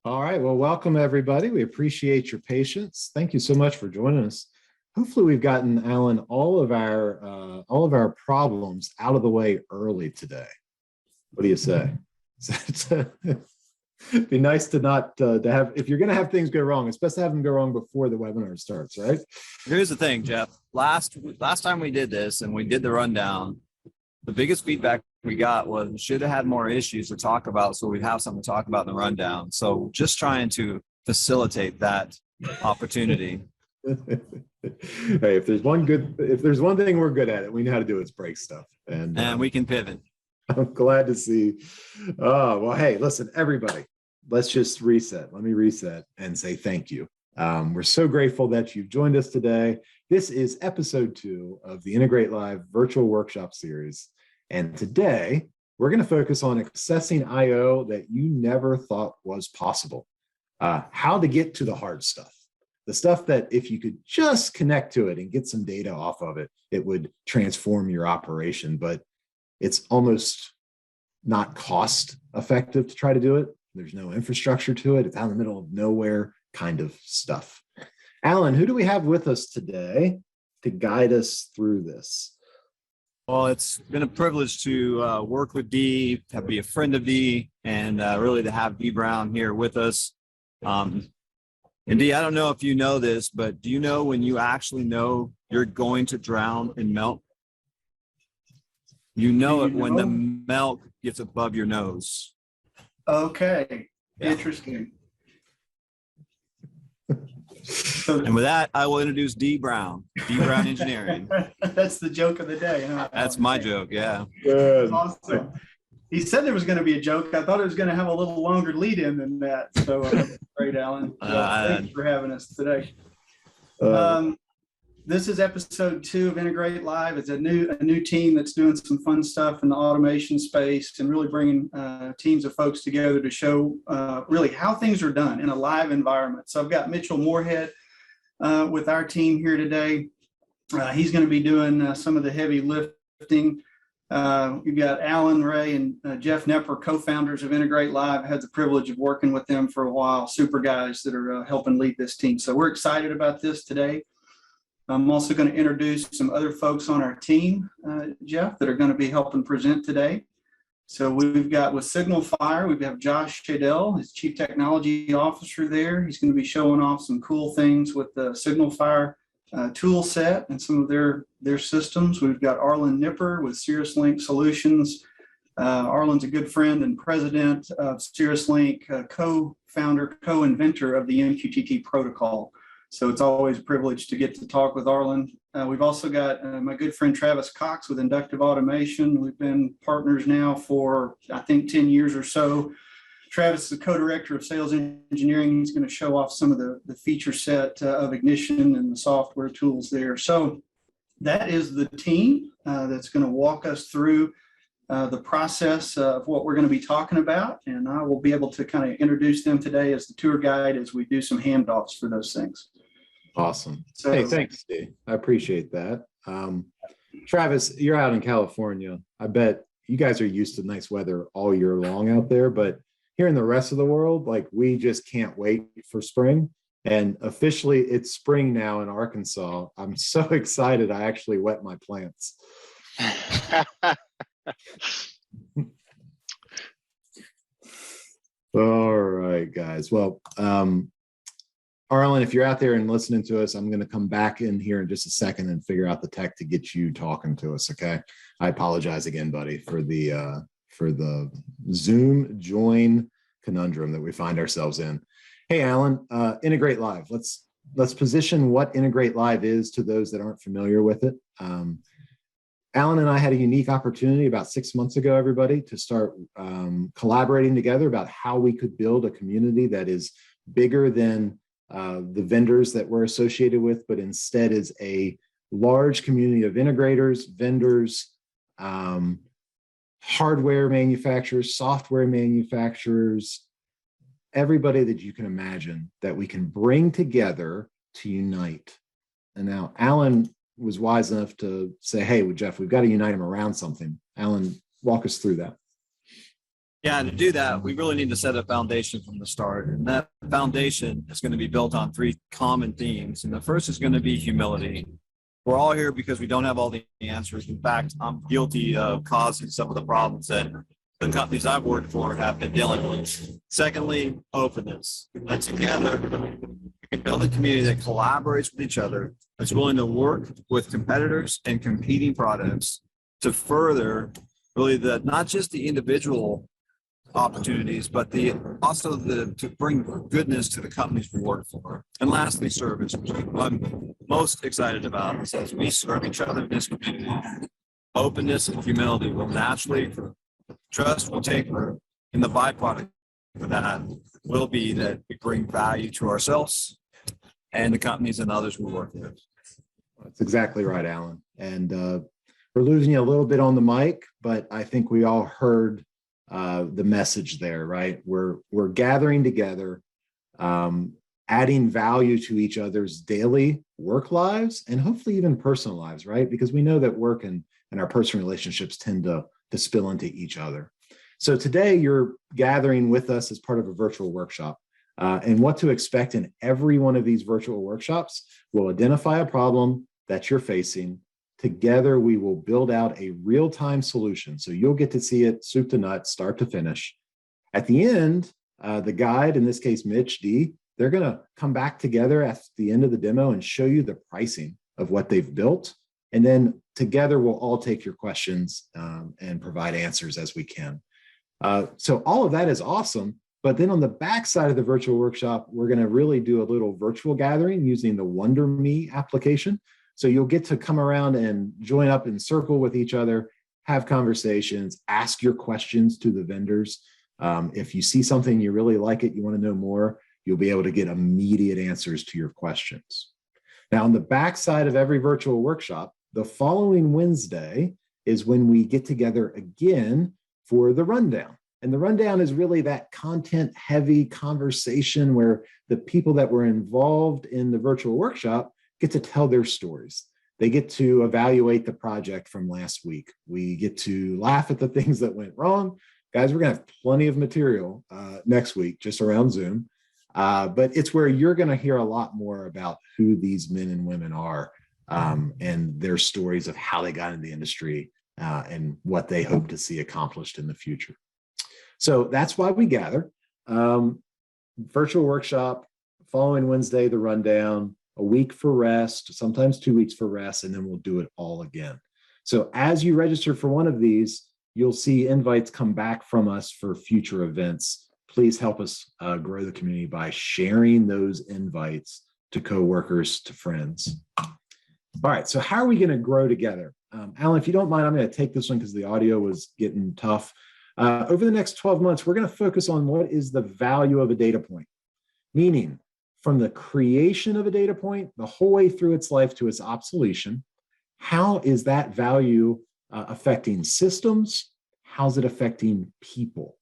All right. Well, welcome everybody. We appreciate your patience. Thank you so much for joining us. Hopefully, we've gotten Alan all of our problems out of the way early today. What do you say? It'd be nice to not to have, if you're going to have things go wrong, it's best to have them go wrong before the webinar starts, right? Here's the thing, Jeff. Last time we did this and we did the rundown, the biggest feedback we got was we should have had more issues to talk about, so we'd have something to talk about in the rundown. So just trying to facilitate that opportunity. Hey, if there's one thing we're good at, we know how to do it, is break stuff, and we can pivot. I'm glad to see. Well, hey, listen, everybody, let's just reset. Let me reset and say thank you. We're so grateful that you've joined us today. This is episode 2 of the Integrate Live virtual workshop series. And today we're going to focus on accessing IO that you never thought was possible. How to get to the hard stuff, the stuff that if you could just connect to it and get some data off of it, it would transform your operation. But it's almost not cost effective to try to do it. There's no infrastructure to it. It's out in the middle of nowhere kind of stuff. Alan, who do we have with us today to guide us through this? Well, it's been a privilege to work with Dee, to be a friend of Dee, and really to have Dee Brown here with us. And Dee, I don't know if you know this, but do you know when you actually know you're going to drown in milk? You know it when the milk gets above your nose. Okay, Yeah. Interesting. And with that, I will introduce Dee Brown, Dee Brown Engineering. That's the joke of the day, huh? That's my joke, yeah. Good. Awesome. He said there was going to be a joke. I thought it was going to have a little longer lead in than that. So great, Alan. Thanks for having us today. This is episode 2 of Integrate Live. It's a new team that's doing some fun stuff in the automation space and really bringing teams of folks together to show really how things are done in a live environment. So I've got Mitchell Moorhead with our team here today. He's going to be doing some of the heavy lifting. We've got Alan Ray and Jeff Nepper, co-founders of Integrate Live. I had the privilege of working with them for a while. Super guys that are helping lead this team. So we're excited about this today. I'm also going to introduce some other folks on our team, Jeff, that are going to be helping present today. So we've got with SignalFire, we have Josh Shadell, his Chief Technology Officer there. He's going to be showing off some cool things with the SignalFire tool set and some of their systems. We've got Arlen Nipper with Cirrus Link Solutions. Arlen's a good friend and president of Cirrus Link, co-founder, co-inventor of the MQTT protocol. So it's always a privilege to get to talk with Arlen. We've also got my good friend Travis Cox with Inductive Automation. We've been partners now for, I think, 10 years or so. Travis is the co-director of sales engineering. He's going to show off some of the feature set of Ignition and the software tools there. So that is the team that's going to walk us through the process of what we're going to be talking about. And I will be able to kind of introduce them today as the tour guide as we do some handoffs for those things. Awesome. So, hey, thanks, Steve. I appreciate that. Travis, you're out in California. I bet you guys are used to nice weather all year long out there, but here in the rest of the world, like, we just can't wait for spring. And officially it's spring now in Arkansas. I'm so excited. I actually wet my plants. All right, guys. Well, Arlen, if you're out there and listening to us, I'm going to come back in here in just a second and figure out the tech to get you talking to us. Okay. I apologize again, buddy, for the Zoom join conundrum that we find ourselves in. Hey, Alan, Integrate Live. Let's position what Integrate Live is to those that aren't familiar with it. Alan and I had a unique opportunity about 6 months ago, everybody, to start collaborating together about how we could build a community that is bigger than the vendors that we're associated with, but instead is a large community of integrators, vendors, hardware manufacturers, software manufacturers, everybody that you can imagine that we can bring together to unite. And now Alan was wise enough to say, hey, Jeff, we've got to unite them around something. Alan, walk us through that. Yeah, to do that, we really need to set a foundation from the start. And that foundation is going to be built on three common themes. And the first is going to be humility. We're all here because we don't have all the answers. In fact, I'm guilty of causing some of the problems that the companies I've worked for have been dealing with. Secondly, openness. That together, we can build a community that collaborates with each other, that's willing to work with competitors and competing products to further really not just the individual opportunities, but to bring goodness to the companies we work for. And lastly, service, which I'm most excited about, is as we serve each other in this community, openness and humility will naturally, trust will take root, and the byproduct of that will be that we bring value to ourselves and the companies and others we work with. That's exactly right, Alan. And we're losing you a little bit on the mic, but I think we all heard the message there, right? We're gathering together, adding value to each other's daily work lives and hopefully even personal lives, right? Because we know that work and our personal relationships tend to spill into each other. So today you're gathering with us as part of a virtual workshop. And what to expect in every one of these virtual workshops, we'll identify a problem that you're facing. Together, we will build out a real-time solution. So you'll get to see it soup to nuts, start to finish. At the end, the guide, in this case, Mitch, D, they're going to come back together at the end of the demo and show you the pricing of what they've built. And then together, we'll all take your questions and provide answers as we can. So all of that is awesome. But then on the back side of the virtual workshop, we're going to really do a little virtual gathering using the WonderMe application. So you'll get to come around and join up in circle with each other, have conversations, ask your questions to the vendors. If you see something you really like it, you want to know more, you'll be able to get immediate answers to your questions. Now, on the back side of every virtual workshop, the following Wednesday is when we get together again for the rundown. And the rundown is really that content-heavy conversation where the people that were involved in the virtual workshop get to tell their stories. They get to evaluate the project from last week. We get to laugh at the things that went wrong. Guys, we're going to have plenty of material next week, just around Zoom. But it's where you're going to hear a lot more about who these men and women are and their stories of how they got in the industry and what they hope to see accomplished in the future. So that's why we gather. Virtual workshop, following Wednesday, the rundown, a week for rest, sometimes 2 weeks for rest, and then we'll do it all again. So as you register for one of these, you'll see invites come back from us for future events. Please help us grow the community by sharing those invites to coworkers, to friends. All right, so how are we going to grow together? Alan, if you don't mind, I'm going to take this one because the audio was getting tough. Over the next 12 months, we're going to focus on what is the value of a data point, meaning from the creation of a data point, the whole way through its life to its obsolescence, how is that value affecting systems? How's it affecting people?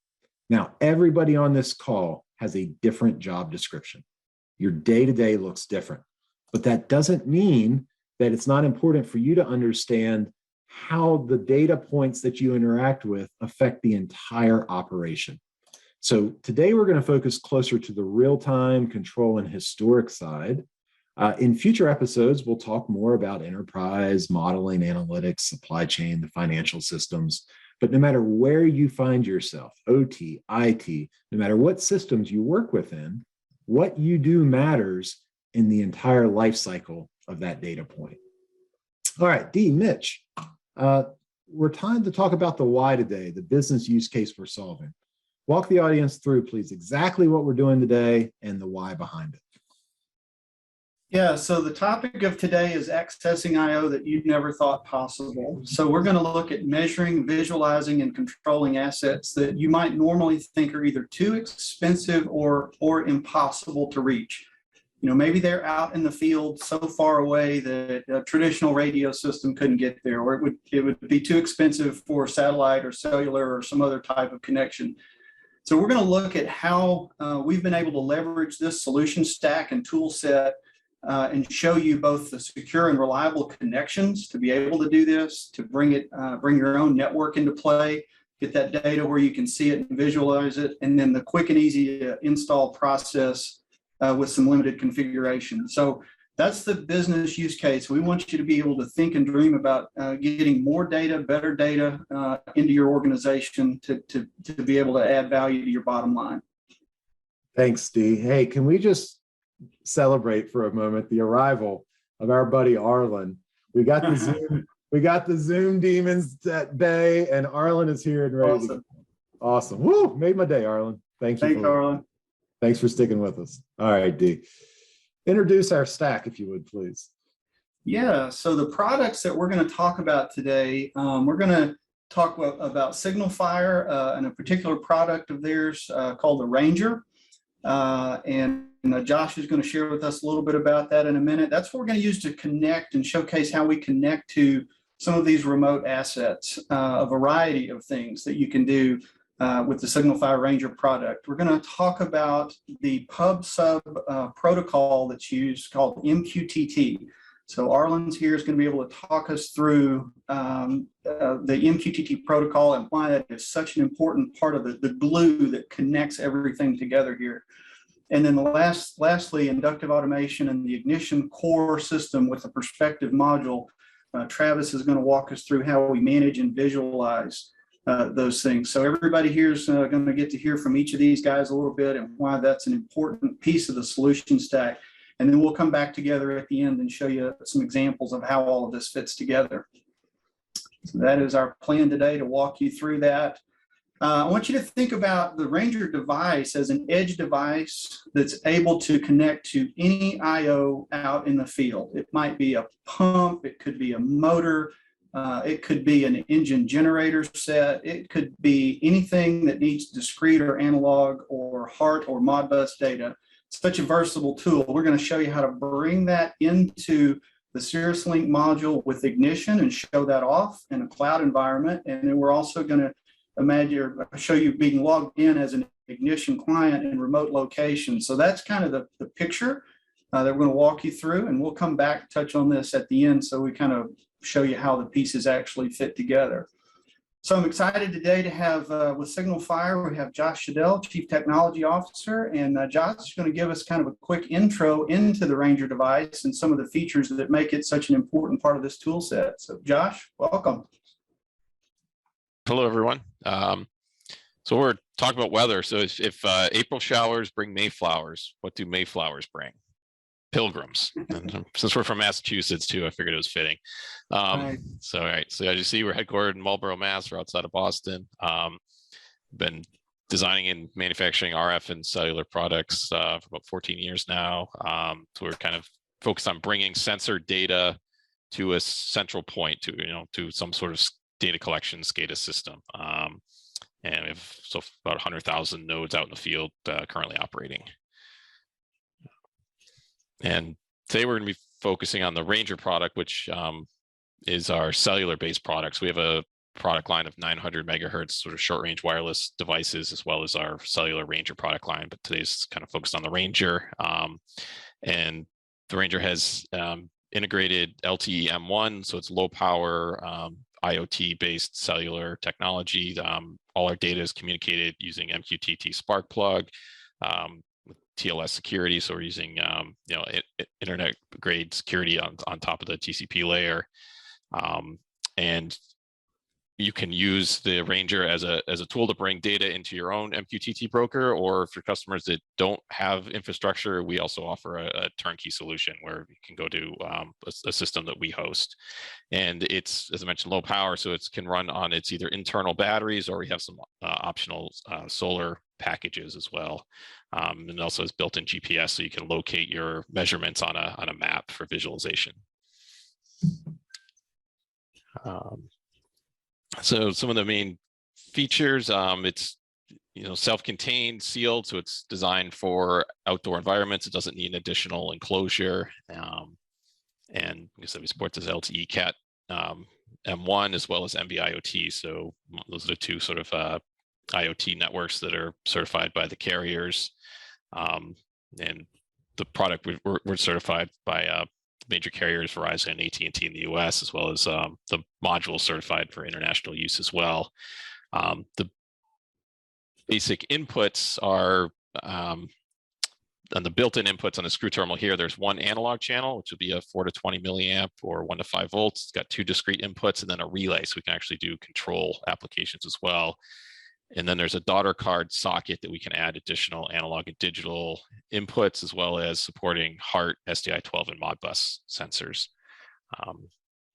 Now, everybody on this call has a different job description. Your day-to-day looks different, but that doesn't mean that it's not important for you to understand how the data points that you interact with affect the entire operation. So today we're going to focus closer to the real-time control and historic side. In future episodes, we'll talk more about enterprise, modeling, analytics, supply chain, the financial systems. But no matter where you find yourself, OT, IT, no matter what systems you work within, what you do matters in the entire life cycle of that data point. All right, D, Mitch, we're time to talk about the why today, the business use case we're solving. Walk the audience through, please, exactly what we're doing today and the why behind it. Yeah, so the topic of today is accessing I/O that you'd never thought possible. So we're going to look at measuring, visualizing, and controlling assets that you might normally think are either too expensive or impossible to reach. You know, maybe they're out in the field so far away that a traditional radio system couldn't get there, or it would be too expensive for satellite or cellular or some other type of connection. So we're going to look at how we've been able to leverage this solution stack and tool set and show you both the secure and reliable connections to be able to do this, to bring your own network into play, get that data where you can see it and visualize it, and then the quick and easy install process with some limited configuration. So that's the business use case. We want you to be able to think and dream about getting more data, better data into your organization to be able to add value to your bottom line. Thanks, Dee. Hey, can we just celebrate for a moment the arrival of our buddy Arlen? We got the Zoom, we got the Zoom demons at bay, and Arlen is here and ready. Awesome. To go. Awesome. Woo! Made my day, Arlen. Thank you. Thanks, Arlen. Thanks for sticking with us. All right, Dee. Introduce our stack, if you would, please. Yeah, so the products that we're going to talk about today, we're going to talk about SignalFire and a particular product of theirs called the Ranger. And Josh is going to share with us a little bit about that in a minute. That's what we're going to use to connect and showcase how we connect to some of these remote assets, a variety of things that you can do with the SignalFire Ranger product. We're going to talk about the pub-sub protocol that's used called MQTT. So Arlen's here is going to be able to talk us through the MQTT protocol and why that is such an important part of the glue that connects everything together here. And then lastly, inductive automation and the ignition core system with the perspective module. Travis is going to walk us through how we manage and visualize those things. So everybody here is going to get to hear from each of these guys a little bit and why that's an important piece of the solution stack. And then we'll come back together at the end and show you some examples of how all of this fits together. So that is our plan today, to walk you through that. I want you to think about the Ranger device as an edge device that's able to connect to any I/O out in the field. It might be a pump, it could be a motor, it could be an engine generator set, it could be anything that needs discrete or analog or HART or Modbus data. It's such a versatile tool. We're going to show you how to bring that into the Cirrus Link module with ignition and show that off in a cloud environment. And then we're also going to show you being logged in as an ignition client in remote location. So that's kind of the picture that we're going to walk you through, and we'll come back and touch on this at the end so we kind of show you how the pieces actually fit together. So I'm excited today to have with SignalFire, we have Josh Shadell, Chief Technology Officer, and Josh is going to give us kind of a quick intro into the Ranger device and some of the features that make it such an important part of this tool set. So Josh, welcome. Hello, everyone. So we're talking about weather. So if April showers bring Mayflowers, what do Mayflowers bring? Pilgrims. And since we're from Massachusetts too, I figured it was fitting. Right. So, all right. So as you see, we're headquartered in Marlborough, Mass. We're outside of Boston. Been designing and manufacturing RF and cellular products for about 14 years now. So we're kind of focused on bringing sensor data to a central point, to some sort of data collection SCADA system. And we have about 100,000 nodes out in the field currently operating. And today we're going to be focusing on the Ranger product, which is our cellular-based products. We have a product line of 900 megahertz sort of short-range wireless devices, as well as our cellular Ranger product line. But today's kind of focused on the Ranger. And the Ranger has integrated LTE M1, so it's low power, IoT-based cellular technology. All our data is communicated using MQTT Spark plug. TLS security, so we're using internet grade security on top of the TCP layer, and you can use the Ranger as a tool to bring data into your own Mqtt broker, or for customers that don't have infrastructure, we also offer a turnkey solution where you can go to a system that we host, and it's, as I mentioned, low power, so it can run on its either internal batteries, or we have some optional solar packages as well. And it also has built-in GPS, so you can locate your measurements on a map for visualization. So some of the main features, it's self-contained, sealed, so it's designed for outdoor environments. It doesn't need an additional enclosure. And like I said, we support this LTE Cat M1 as well as NB-IoT. So those are the two sort of IoT networks that are certified by the carriers. And the product, we're certified by major carriers, Verizon and AT&T in the US, as well as the module certified for international use as well. The basic inputs are on the built-in inputs on the screw terminal here, there's one analog channel, which would be a 4 to 20 milliamp or 1 to 5 volts. It's got 2 discrete inputs and then a relay, so we can actually do control applications as well. And then there's a daughter card socket that we can add additional analog and digital inputs, as well as supporting HART, SDI12, and Modbus sensors.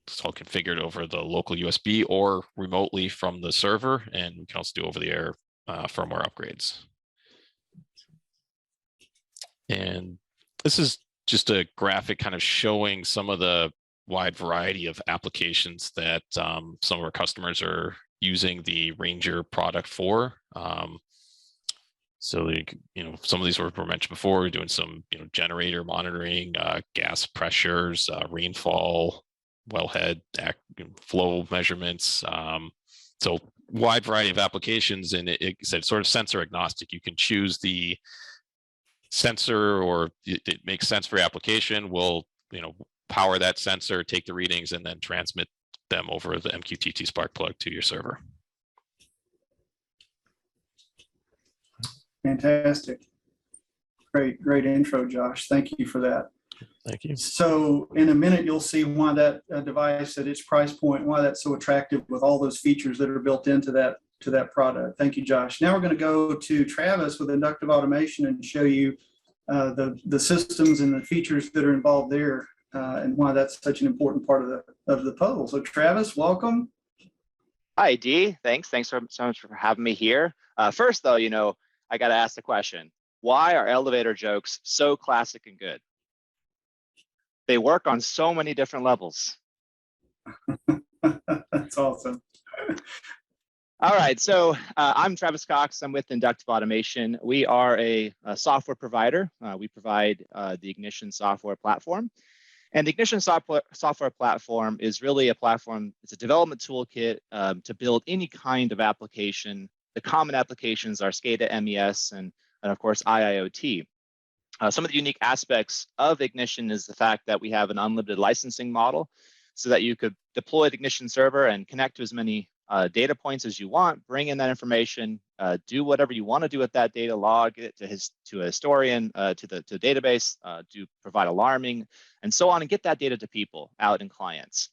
It's all configured over the local USB or remotely from the server, and we can also do over-the-air firmware upgrades. And this is just a graphic kind of showing some of the wide variety of applications that some of our customers are using the Ranger product for. So, some of these were mentioned before. We're doing some, generator monitoring, gas pressures, rainfall, wellhead flow measurements. So wide variety of applications, and it's sort of sensor agnostic. You can choose the sensor, or it makes sense for your application. We'll power that sensor, take the readings, and then transmit them over the MQTT spark plug to your server. Fantastic. Great intro, Josh. Thank you for that. Thank you. So in a minute, you'll see why that device at its price point, why that's so attractive with all those features that are built into that product. Thank you, Josh. Now we're going to go to Travis with Inductive Automation and show you the systems and the features that are involved there, and why that's such an important part of the puzzle. So Travis, welcome. Hi, Dee. Thanks so much for having me here. First, though, I got to ask the question: why are elevator jokes so classic and good? They work on so many different levels. That's awesome. All right, so I'm Travis Cox. I'm with Inductive Automation. We are a software provider. We provide the Ignition software platform. And the Ignition software platform is really a platform. It's a development toolkit to build any kind of application. The common applications are SCADA, MES, and of course, IIoT. Some of the unique aspects of Ignition is the fact that we have an unlimited licensing model, so that you could deploy the Ignition server and connect to as many data points as you want, bring in that information, do whatever you want to do with that data, log it to a historian, to the database, provide alarming, and so on, and get that data to people out in clients.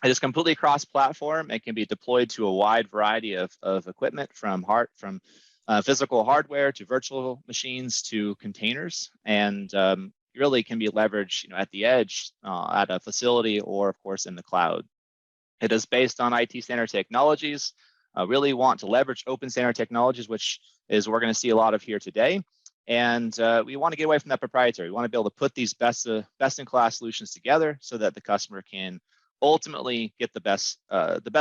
It is completely cross-platform. It can be deployed to a wide variety of equipment, from physical hardware to virtual machines to containers, and really can be leveraged at the edge, at a facility, or of course in the cloud. It is based on IT standard technologies. Really want to leverage open standard technologies, which is what we're going to see a lot of here today. And we want to get away from that proprietary. We want to be able to put these best-in-class solutions together, so that the customer can ultimately get the best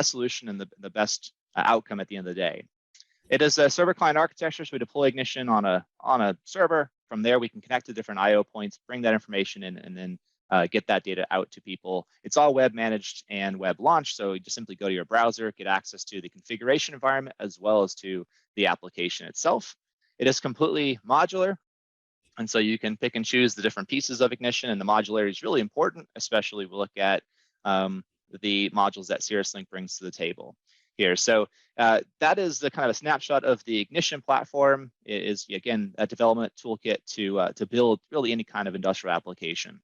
solution and the best outcome at the end of the day. It is a server client architecture, so we deploy Ignition on a server. From there, we can connect to different I/O points, bring that information in, and then get that data out to people. It's all web managed and web launched, so you just simply go to your browser, get access to the configuration environment as well as to the application itself. It is completely modular, and so you can pick and choose the different pieces of Ignition, and the modularity is really important, especially if we look at the modules that Cirrus Link brings to the table here. So that is the kind of a snapshot of the Ignition platform. It is, again, a development toolkit to build really any kind of industrial application.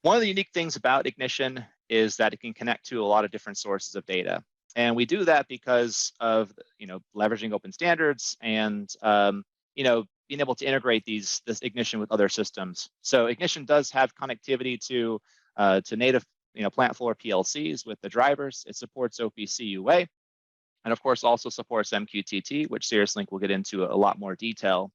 One of the unique things about Ignition is that it can connect to a lot of different sources of data. And we do that because of leveraging open standards and being able to integrate this Ignition with other systems. So Ignition does have connectivity to native plant floor PLCs with the drivers. It supports OPC UA, and of course also supports MQTT, which Cirrus Link will get into a lot more detail.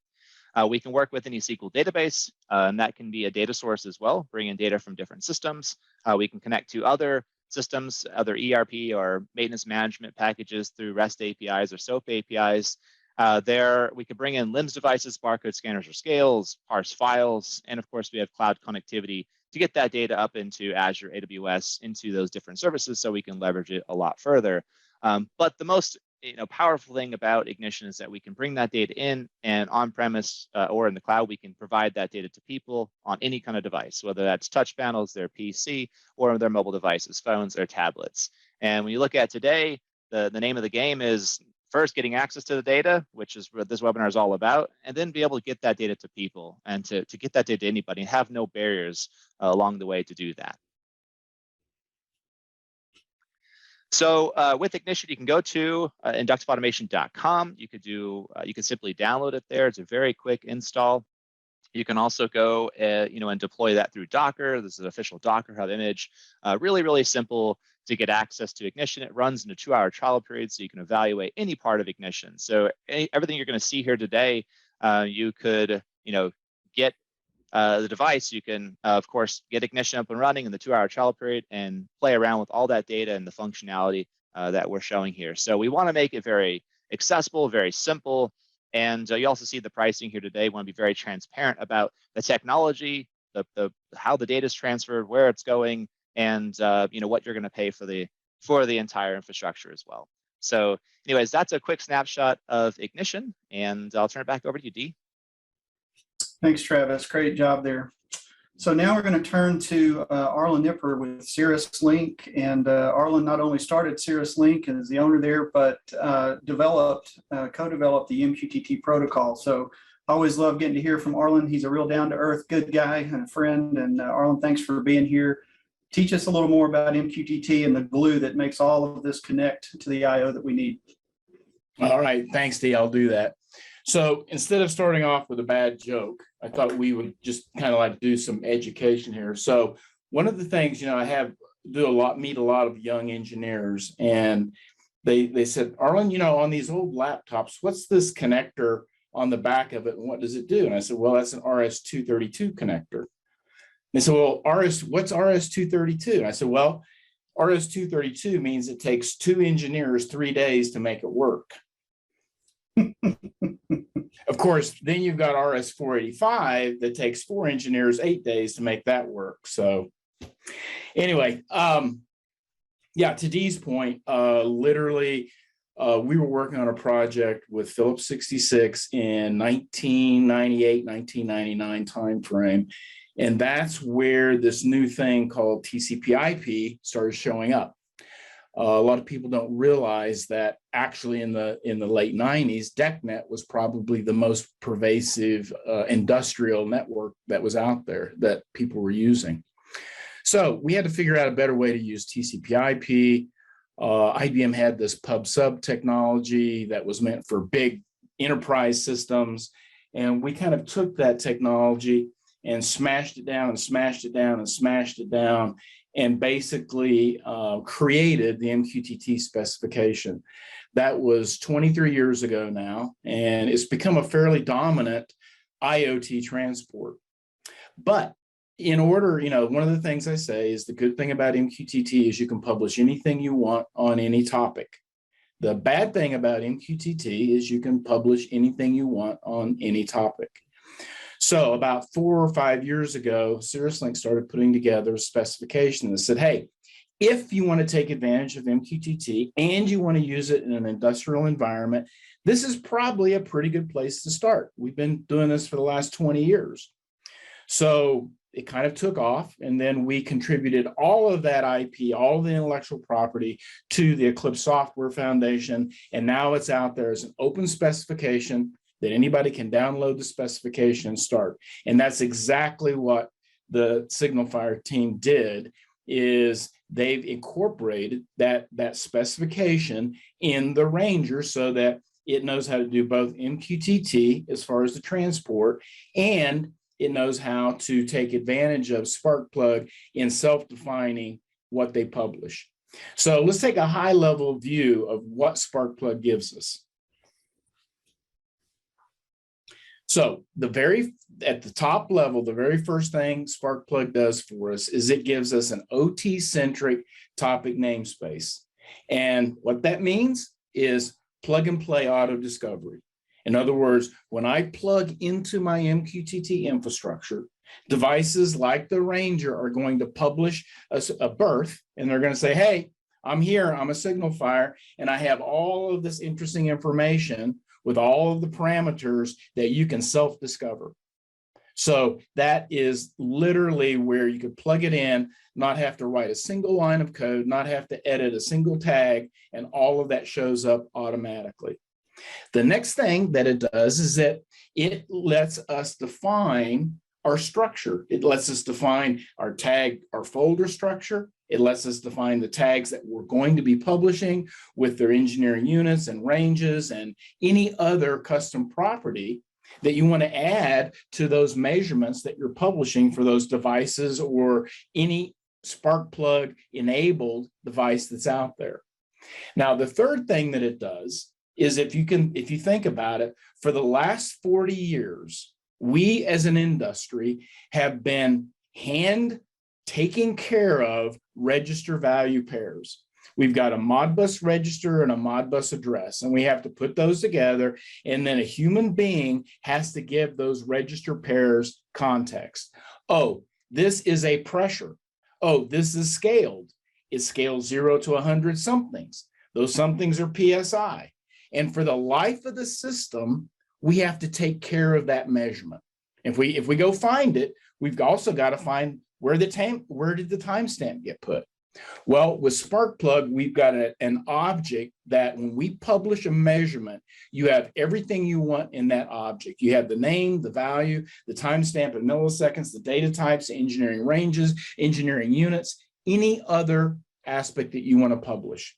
We can work with any SQL database, and that can be a data source as well, bring in data from different systems. We can connect to other systems, other ERP or maintenance management packages through REST APIs or SOAP APIs. There, we could bring in LIMS devices, barcode scanners or scales, parse files, and of course we have cloud connectivity to get that data up into Azure, AWS, into those different services, so we can leverage it a lot further. But the most powerful thing about Ignition is that we can bring that data in, and on-premise or in the cloud, we can provide that data to people on any kind of device, whether that's touch panels, their PC, or their mobile devices, phones or tablets. And when you look at today, the name of the game is first getting access to the data, which is what this webinar is all about, and then be able to get that data to people and to get that data to anybody and have no barriers along the way to do that. So with Ignition, you can go to inductiveautomation.com. You can simply download it there. It's a very quick install. You can also go, and deploy that through Docker. This is an official Docker Hub image. Really, really simple to get access to Ignition. It runs in a 2-hour trial period, so you can evaluate any part of Ignition. So everything you're going to see here today, you could, get the device. You can, of course, get Ignition up and running in the 2-hour trial period and play around with all that data and the functionality that we're showing here. So we want to make it very accessible, very simple. And you also see the pricing here today. We want to be very transparent about the technology, how the data is transferred, where it's going, and what you're going to pay for the entire infrastructure as well. So anyways, that's a quick snapshot of Ignition, and I'll turn it back over to you, Dee. Thanks, Travis. Great job there. So now we're going to turn to Arlen Nipper with Cirrus Link. And Arlen not only started Cirrus Link as the owner there, but co-developed the MQTT protocol. So I always love getting to hear from Arlen. He's a real down-to-earth, good guy and a friend. And Arlen, thanks for being here. Teach us a little more about MQTT and the glue that makes all of this connect to the I/O that we need. All right, thanks, Dee. I'll do that. So instead of starting off with a bad joke, I thought we would just kind of like do some education here. So one of the things, I meet a lot of young engineers, and they said, Arlen, on these old laptops, what's this connector on the back of it, and what does it do? And I said, well, that's an RS-232 connector. They said, well, what's RS-232? And I said, well, RS-232 means it takes 2 engineers 3 days to make it work. Of course, then you've got RS-485 that takes 4 engineers 8 days to make that work. So anyway, to Dee's point, literally, we were working on a project with Phillips 66 in 1998, 1999 timeframe. And that's where this new thing called TCP/IP started showing up. A lot of people don't realize that actually in the late 90s, DECnet was probably the most pervasive industrial network that was out there that people were using. So we had to figure out a better way to use TCP/IP. IBM had this pub/sub technology that was meant for big enterprise systems. And we kind of took that technology and smashed it down and smashed it down and smashed it down, and basically created the MQTT specification. That was 23 years ago now, and it's become a fairly dominant IoT transport. But in order, one of the things I say is the good thing about MQTT is you can publish anything you want on any topic. The bad thing about MQTT is you can publish anything you want on any topic. So about 4 or 5 years ago, Cirrus Link started putting together a specification that said, hey, if you want to take advantage of MQTT and you want to use it in an industrial environment, this is probably a pretty good place to start. We've been doing this for the last 20 years. So it kind of took off, and then we contributed all of that IP, all of the intellectual property to the Eclipse Software Foundation, and now it's out there as an open specification that anybody can download the specification and start. And that's exactly what the SignalFire team did, is they've incorporated that specification in the Ranger so that it knows how to do both MQTT as far as the transport, and it knows how to take advantage of Sparkplug in self-defining what they publish. So let's take a high-level view of what Sparkplug gives us. So at the top level, the very first thing Sparkplug does for us is it gives us an OT-centric topic namespace. And what that means is plug and play auto discovery. In other words, when I plug into my MQTT infrastructure, devices like the Ranger are going to publish a berth, and they're going to say, hey, I'm here, I'm a SignalFire, and I have all of this interesting information with all of the parameters that you can self-discover. So that is literally where you could plug it in, not have to write a single line of code, not have to edit a single tag, and all of that shows up automatically. The next thing that it does is that it lets us define our structure. It lets us define our tag, our folder structure. It lets us define the tags that we're going to be publishing with their engineering units and ranges and any other custom property that you want to add to those measurements that you're publishing for those devices or any Sparkplug enabled device that's out there. Now, the third thing that it does is if you think about it, for the last 40 years, we as an industry have been taking care of register value pairs. We've got a Modbus register and a Modbus address, and we have to put those together, and then a human being has to give those register pairs context. Oh, this is a pressure. Oh, this is scaled. It scales 0 to 100 somethings. Those somethings are PSI. And for the life of the system, we have to take care of that measurement. If we go find it, we've also got to find where did the timestamp get put? Well, with Sparkplug, we've got an object that when we publish a measurement, you have everything you want in that object. You have the name, the value, the timestamp in milliseconds, the data types, the engineering ranges, engineering units, any other aspect that you want to publish.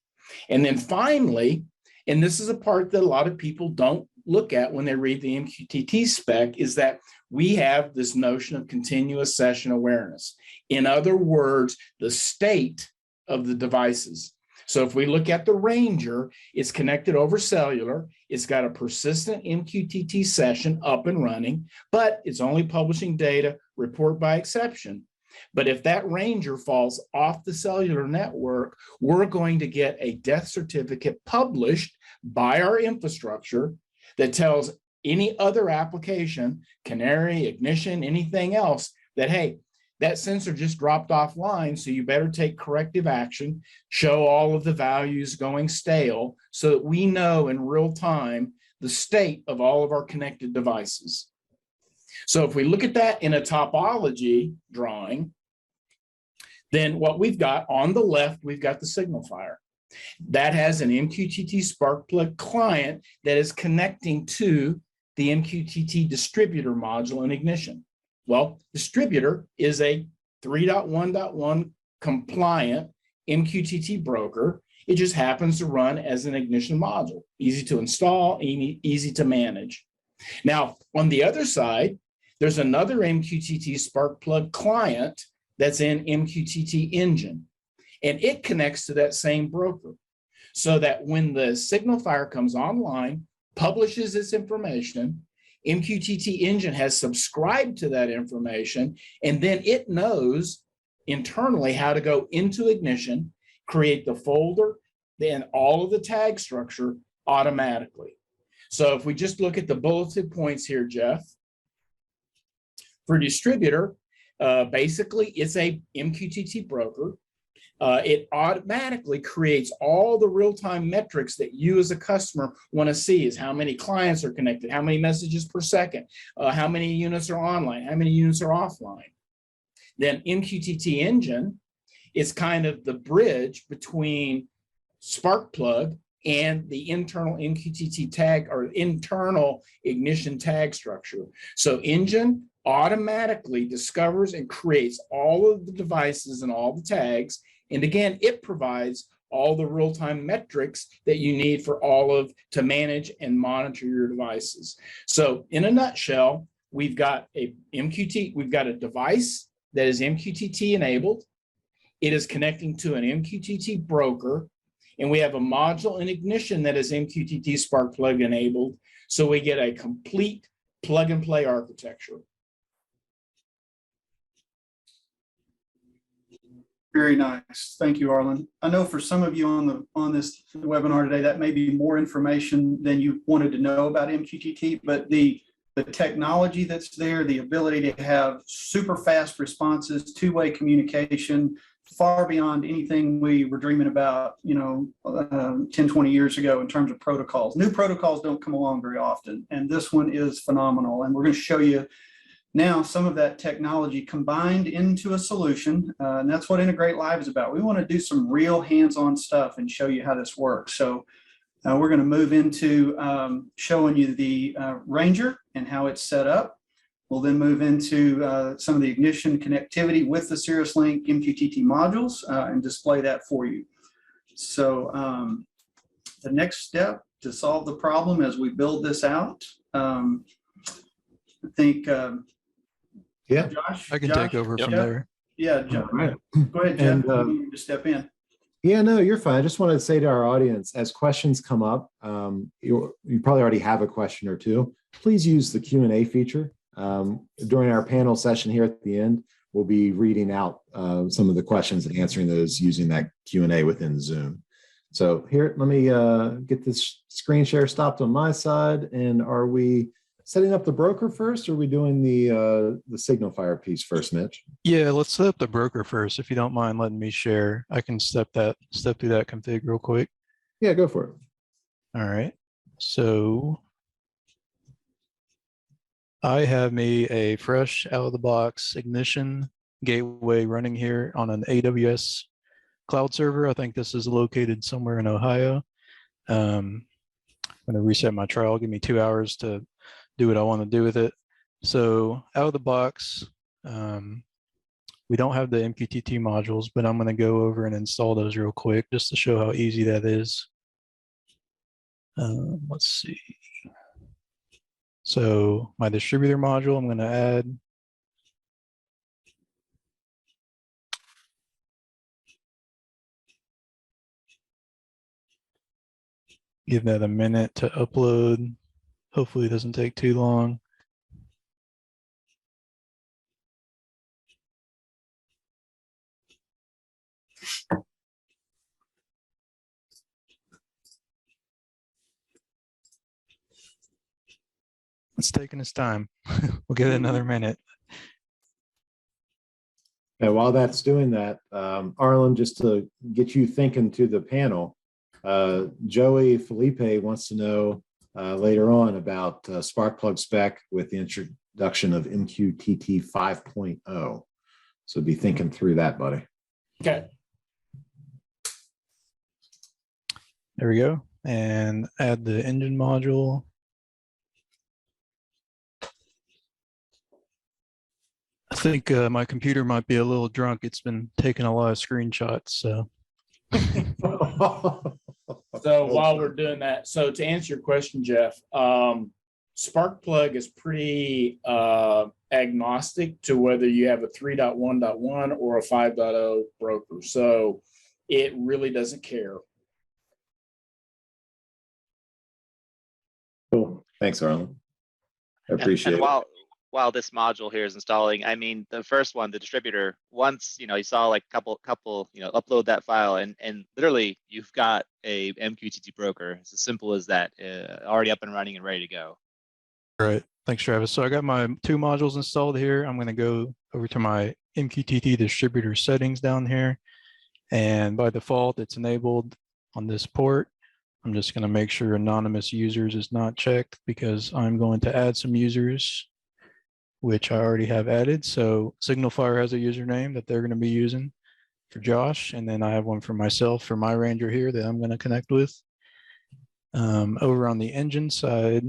And then finally, and this is a part that a lot of people don't look at when they read the MQTT spec, is that we have this notion of continuous session awareness. In other words, the state of the devices. So if we look at the Ranger, it's connected over cellular. It's got a persistent MQTT session up and running, but it's only publishing data, report by exception. But if that Ranger falls off the cellular network, we're going to get a death certificate published by our infrastructure that tells any other application, Canary, Ignition, anything else, that, hey, that sensor just dropped offline, so you better take corrective action, show all of the values going stale, so that we know in real time the state of all of our connected devices. So if we look at that in a topology drawing, then what we've got on the left, we've got the SignalFire. That has an MQTT Sparkplug client that is connecting to the MQTT Distributor module in Ignition. Well, Distributor is a 3.1.1 compliant MQTT broker. It just happens to run as an Ignition module, easy to install, easy to manage. Now, on the other side, there's another MQTT Sparkplug client that's in MQTT Engine, and it connects to that same broker, so that when the SignalFire comes online, publishes its information, MQTT Engine has subscribed to that information, and then it knows internally how to go into Ignition, create the folder, then all of the tag structure automatically. So if we just look at the bulleted points here, Jeff, for Distributor, basically it's a MQTT broker. It automatically creates all the real-time metrics that you as a customer want to see, is how many clients are connected, how many messages per second, how many units are online, how many units are offline. Then MQTT Engine is kind of the bridge between Sparkplug and the internal MQTT tag or internal Ignition tag structure. So Engine automatically discovers and creates all of the devices and all the tags. And again, it provides all the real-time metrics that you need for to manage and monitor your devices. So in a nutshell, we've got a device that is MQTT enabled. It is connecting to an MQTT broker, and we have a module in Ignition that is MQTT Sparkplug enabled. So we get a complete plug and play architecture. Very nice. Thank you, Arlen. I know for some of you on this webinar today, that may be more information than you wanted to know about MQTT, but the technology that's there, the ability to have super fast responses, two-way communication, far beyond anything we were dreaming about, 10, 20 years ago in terms of protocols. New protocols don't come along very often, and this one is phenomenal. And we're going to show you now some of that technology combined into a solution, and that's what Integrate Live is about. We want to do some real hands-on stuff and show you how this works. So we're going to move into showing you the Ranger and how it's set up. We'll then move into some of the ignition connectivity with the Cirrus Link MQTT modules and display that for you. So the next step to solve the problem as we build this out, I think, Yeah, Josh? I can take over from Jeff? there. Yeah, Jeff. All right. Go ahead, Jeff. And, You need to step in. Yeah, no, you're fine. I just wanted to say to our audience, as questions come up, you probably already have a question or two. Please use the Q&A feature. During our panel session here at the end, we'll be reading out some of the questions and answering those using that Q&A within Zoom. So here, let me get this screen share stopped on my side. And are we setting up the broker first, or are we doing the SignalFire piece first, Mitch? Yeah, let's set up the broker first. If you don't mind letting me share, I can step through that config real quick. Yeah, go for it. All right. So I have me a fresh out of the box ignition gateway running here on an AWS cloud server. I think this is located somewhere in Ohio. I'm going to reset my trial. Give me 2 hours to do what I want to do with it. So out of the box, we don't have the MQTT modules, but I'm going to go over and install those real quick just to show how easy that is. Let's see. So my distributor module, I'm going to add. Give that a minute to upload. Hopefully it doesn't take too long. It's taking its time. We'll give it another minute. And while that's doing that, Arlen, just to get you thinking to the panel, Joey Felipe wants to know later on about Sparkplug spec with the introduction of MQTT 5.0. So be thinking through that, buddy. Okay. There we go. And add the engine module. I think my computer might be a little drunk. It's been taking a lot of screenshots. So So while we're doing that, so to answer your question, Jeff, Sparkplug is pretty agnostic to whether you have a 3.1.1 or a 5.0 broker. So it really doesn't care. Cool. Thanks, Arlen. I appreciate and it. while this module here is installing, I mean, the first one, the distributor, once, you saw like couple, upload that file and literally you've got a MQTT broker. It's as simple as that, already up and running and ready to go. all right. Thanks, Travis. So I got my 2 modules installed here. I'm going to go over to my MQTT distributor settings down here. And by default, it's enabled on this port. I'm just going to make sure anonymous users is not checked because I'm going to add some users, which I already have added. So SignalFire has a username that they're going to be using for Josh. And then I have one for myself for my Ranger here that I'm going to connect with. Over on the engine side,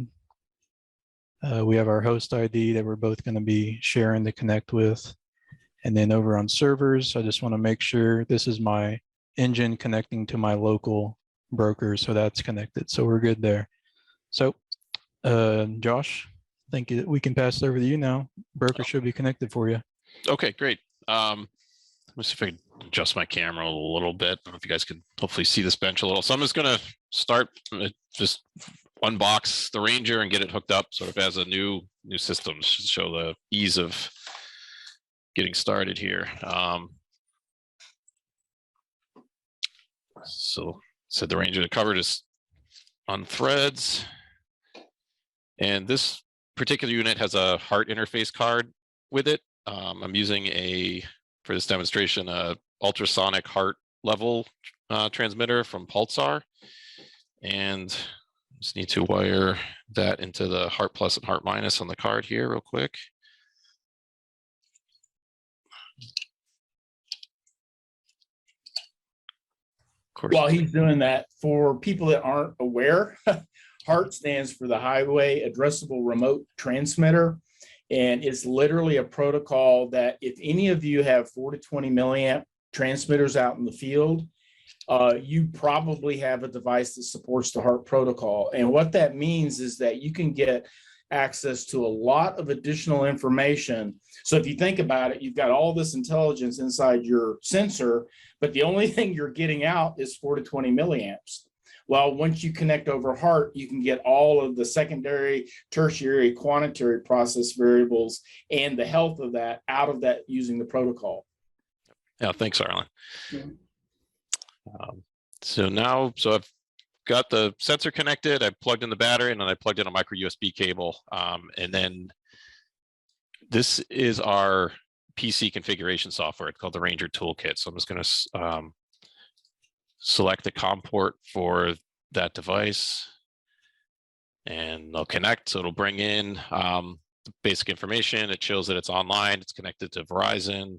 we have our host ID that we're both going to be sharing to connect with. And then over on servers, I just want to make sure this is my engine connecting to my local broker. So that's connected. So we're good there. So Josh, I think we can pass it over to you now. Broker should be connected for you. Okay, great. Let me see if I can adjust my camera a little bit. I don't know if you guys can hopefully see this bench a little. So I'm just going to start, just unbox the Ranger and get it hooked up sort of as a new system to show the ease of getting started here. So the Ranger covered is on threads. And this particular unit has a heart interface card with it. I'm using for this demonstration, a ultrasonic heart level transmitter from Pulsar. And just need to wire that into the heart plus and heart minus on the card here real quick. course. While he's doing that, for people that aren't aware, HART stands for the Highway Addressable Remote Transmitter. And it's literally a protocol that if any of you have 4 to 20 milliamp transmitters out in the field, you probably have a device that supports the HART protocol. And what that means is that you can get access to a lot of additional information. So if you think about it, you've got all this intelligence inside your sensor, but the only thing you're getting out is 4 to 20 milliamps. Well, once you connect over HART, you can get all of the secondary, tertiary, quaternary process variables and the health of that out of that using the protocol. Yeah, thanks, Arlen. Yeah. So I've got the sensor connected, I plugged in the battery, and then I plugged in a micro USB cable. And then this is our PC configuration software. It's called the Ranger Toolkit. So I'm just going to select the COM port for that device, and they'll connect. So it'll bring in the basic information. It shows that it's online. It's connected to Verizon.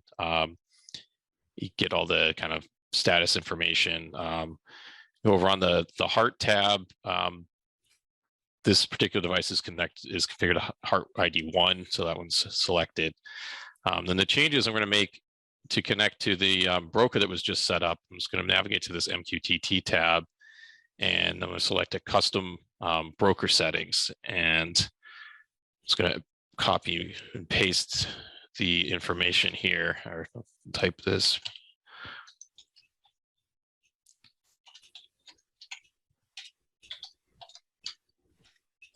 You get all the kind of status information. Over on the HART tab, this particular device is configured to HART ID 1, so that one's selected. Then the changes I'm going to make to connect to the broker that was just set up, I'm just going to navigate to this MQTT tab, and I'm going to select a custom broker settings, and I'm just going to copy and paste the information here, or type this.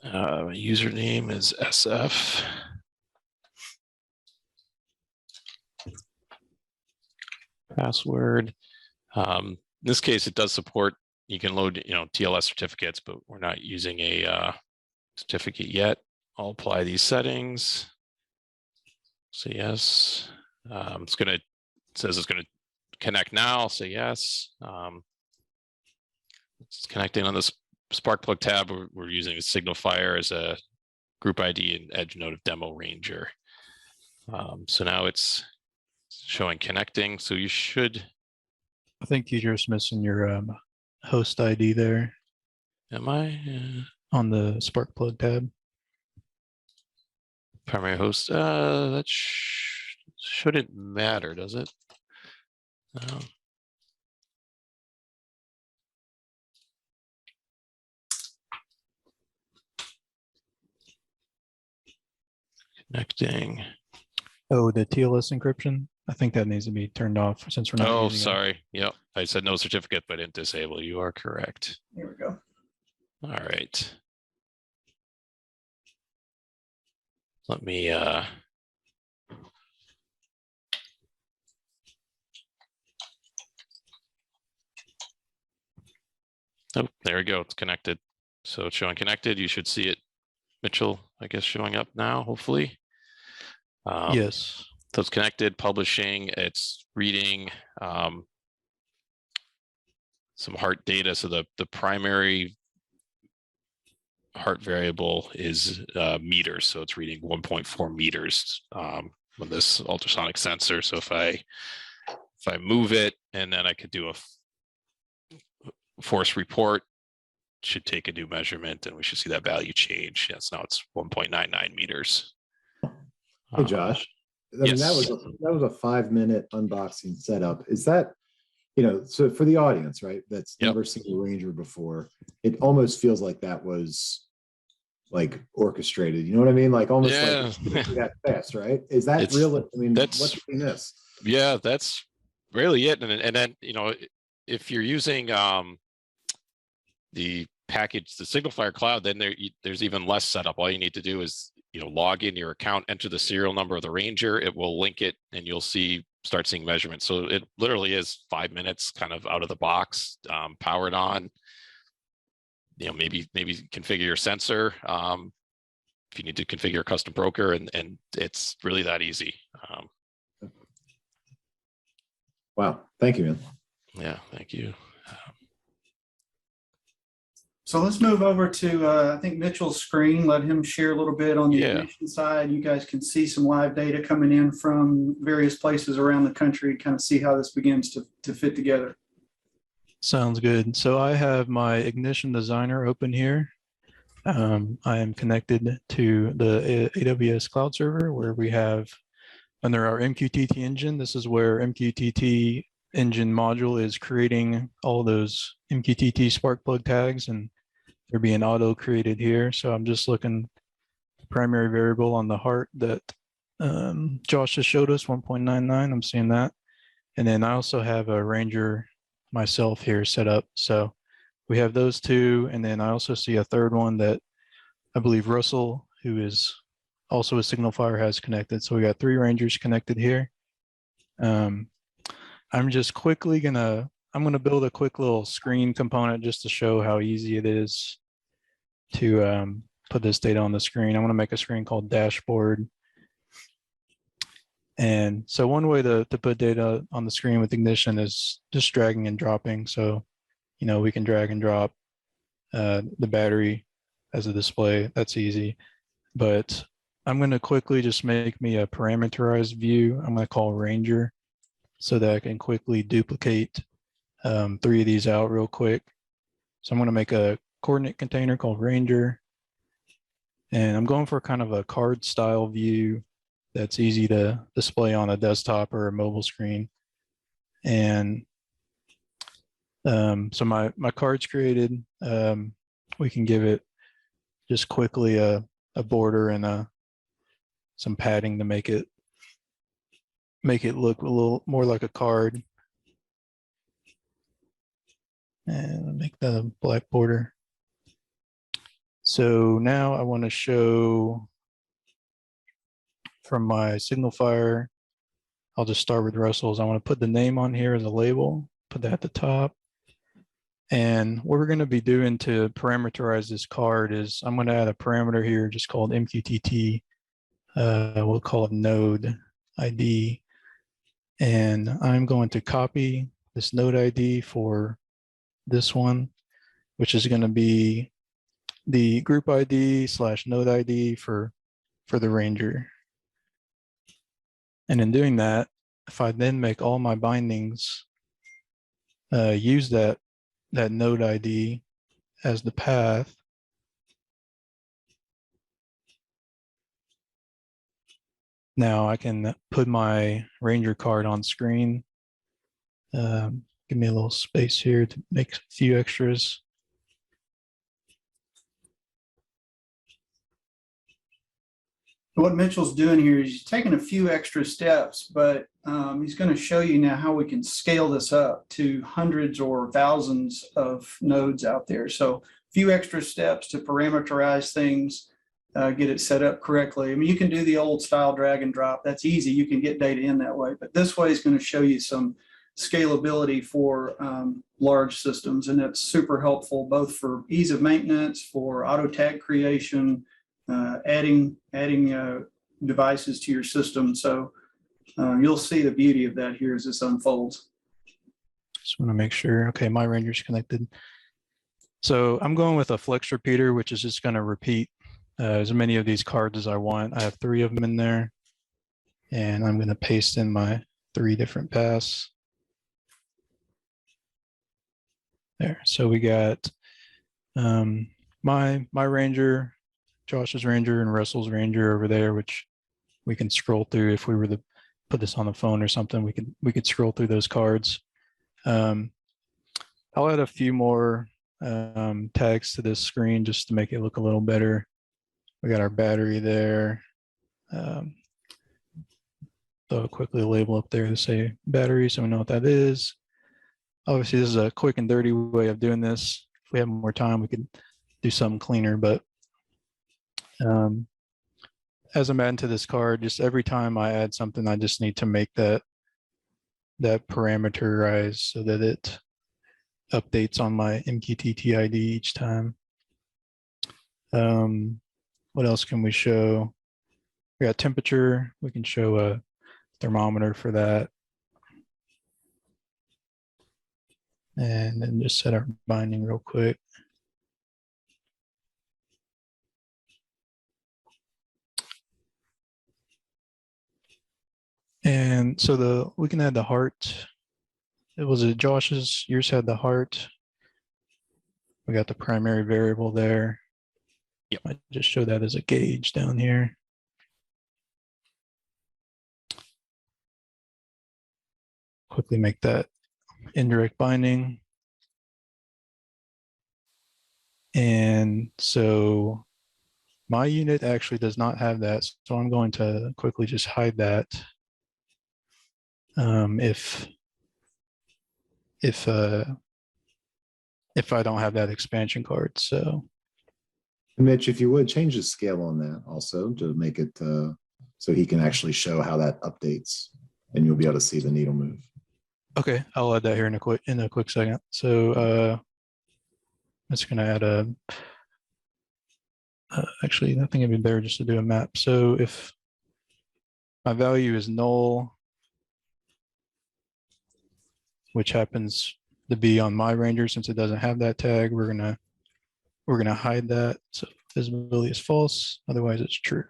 My username is SF. Password. In this case, it does support, you can load, TLS certificates, but we're not using a certificate yet. I'll apply these settings. Say yes. It says it's going to connect now. I'll say yes. It's connecting on this Sparkplug tab. We're using SignalFire as a group ID and edge node of demo Ranger. So now it's showing connecting. So you should. I think you're just missing your host ID there. Am I? On the Sparkplug tab. Primary host. That shouldn't matter, does it? Connecting. Oh, the TLS encryption. I think that needs to be turned off since we're not. Oh, using sorry. Yep. I said no certificate, but didn't disable. You are correct. Here we go. All right. Let me oh, there we go. It's connected. So it's showing connected. You should see it, Mitchell, I guess, showing up now, hopefully. Yes. So it's connected, publishing, it's reading some HART data. So the primary HART variable is meters. So it's reading 1.4 meters with this ultrasonic sensor. So if I move it, and then I could do a force report, should take a new measurement, and we should see that value change. Yes, now it's 1.99 meters. Hey, Josh. I mean, yes. that was a 5-minute unboxing setup. Is that, so for the audience, right, that's never seen a Ranger before, it almost feels like that was like orchestrated. You know what I mean? Like almost like that fast, right? Is that real? I mean, what's in this? Yeah, that's really it. And then, if you're using the package, the SignalFire Cloud, then there's even less setup. All you need to do is log in your account, enter the serial number of the Ranger, it will link it, and you'll start seeing measurements. So it literally is 5 minutes kind of out of the box, powered on. Maybe configure your sensor if you need to configure a custom broker, and it's really that easy. Wow. Thank you, man. Yeah, thank you. So let's move over to, I think, Mitchell's screen. Let him share a little bit on the ignition side. You guys can see some live data coming in from various places around the country, kind of see how this begins to fit together. Sounds good. So I have my Ignition Designer open here. I am connected to the AWS cloud server where we have under our MQTT engine. This is where MQTT engine module is creating all those MQTT Sparkplug tags, and they're being auto created here. So I'm just looking the primary variable on the heart that Josh just showed us, 1.99. I'm seeing that. And then I also have a Ranger myself here set up. So we have those two. And then I also see a third one that I believe Russell, who is also a SignalFire, has connected. So we got 3 Rangers connected here. I'm just quickly I'm gonna build a quick little screen component just to show how easy it is to put this data on the screen. I want to make a screen called dashboard. And so one way to put data on the screen with Ignition is just dragging and dropping. So, you know, we can drag and drop the battery as a display. That's easy. But I'm going to quickly just make me a parameterized view. I'm going to call Ranger so that I can quickly duplicate 3 of these out real quick. So I'm going to make a coordinate container called Ranger. And I'm going for kind of a card style view that's easy to display on a desktop or a mobile screen. And so my card's created. We can give it just quickly a border and some padding to make it look a little more like a card. And make the black border. So now I want to show from my SignalFire, I'll just start with Russell's. I want to put the name on here as a label, put that at the top. And what we're going to be doing to parameterize this card is I'm going to add a parameter here just called MQTT. We'll call it node ID. And I'm going to copy this node ID for this one, which is going to be the group ID / node ID for the Ranger. And in doing that, if I then make all my bindings use that node ID as the path, now I can put my Ranger card on screen. Give me a little space here to make a few extras. What Mitchell's doing here is he's taking a few extra steps, but he's going to show you now how we can scale this up to hundreds or thousands of nodes out there. So a few extra steps to parameterize things, get it set up correctly. I mean, you can do the old style drag and drop. That's easy. You can get data in that way, but this way is going to show you some scalability for large systems, and that's super helpful both for ease of maintenance, for auto tag creation, adding devices to your system. So you'll see the beauty of that here as this unfolds. Just want to make sure. Okay, my Ranger's connected. So I'm going with a flex repeater, which is just going to repeat as many of these cards as I want. I have 3 of them in there, and I'm going to paste in my 3 different paths. There. So we got my Ranger, Josh's Ranger, and Russell's Ranger over there, which we can scroll through. If we were to put this on the phone or something, we could scroll through those cards. I'll add a few more tags to this screen just to make it look a little better. We got our battery there. So I'll quickly label up there to say battery so we know what that is. Obviously, this is a quick and dirty way of doing this. If we have more time, we could do something cleaner, but as I'm adding to this card, just every time I add something, I just need to make that parameterized so that it updates on my MQTT ID each time. What else can we show? We got temperature. We can show a thermometer for that. And then just set our binding real quick. And so we can add the heart it was it Josh's, yours had the heart. We got the primary variable there. Yep. I just show that as a gauge down here. Quickly make that indirect binding. And so my unit actually does not have that. So I'm going to quickly just hide that. If I don't have that expansion card. So Mitch, if you would change the scale on that also to make it so he can actually show how that updates, and you'll be able to see the needle move. okay, I'll add that here in a quick second. So I'm just gonna add a actually I think it'd be better just to do a map. So if my value is null, which happens to be on my ranger since it doesn't have that tag, we're gonna hide that. So visibility is false, otherwise it's true.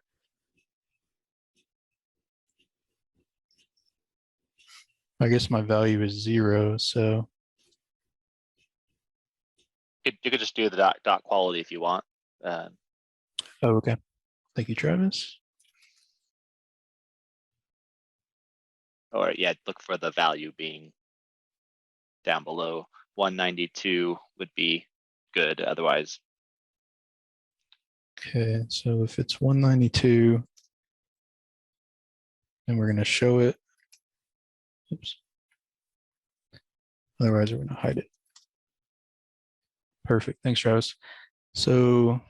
I guess my value is 0, so You could just do the dot quality if you want. oh, okay. Thank you, Travis. Or yeah, look for the value being down below. 192 would be good. Otherwise, Okay, so if it's 192, then we're going to show it. Oops. Otherwise, we're going to hide it. Perfect. Thanks, Travis. So,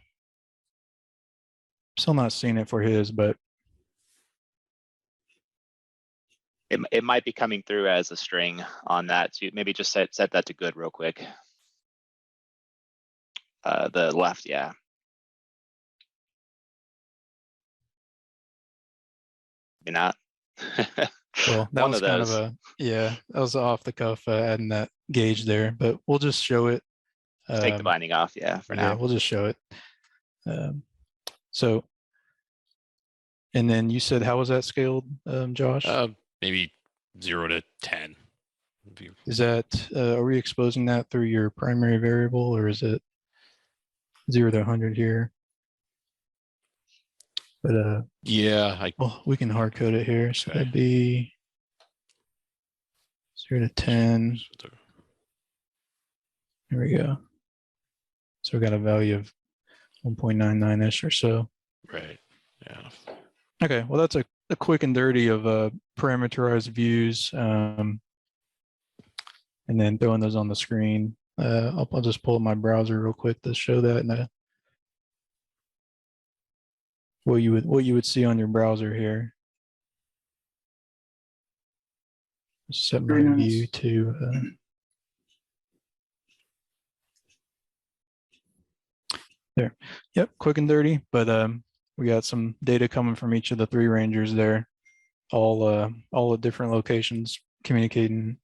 still not seeing it for his, but it might be coming through as a string on that. So maybe just set that to good real quick. The left, yeah. Maybe not. well, that One was of kind of those. yeah, that was off the cuff adding that gauge there, but we'll just show it. Just take the binding off, yeah, for now. We'll just show it. So, and then you said, how was that scaled, Josh? Maybe 0 to 10. Is that, are we exposing that through your primary variable, or is it 0 to 100 here? But yeah, well, we can hard code it here. So that'd be 0 to 10. There we go. So we got a value of 1.99-ish or so. Right. Yeah. Okay. Well, that's a quick and dirty of parameterized views, and then throwing those on the screen. I'll just pull up my browser real quick to show that and what you would see on your browser here. Set my Very nice. view to there. Yep, quick and dirty, but we got some data coming from each of the 3 rangers there, all at different locations communicating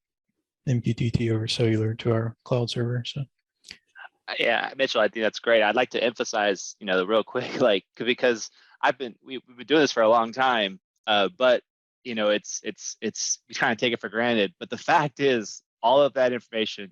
MQTT over cellular to our cloud server. So Yeah, Mitchell, I think that's great. I'd like to emphasize, real quick, like, because we've been doing this for a long time, but it's we kind of take it for granted. But the fact is, all of that information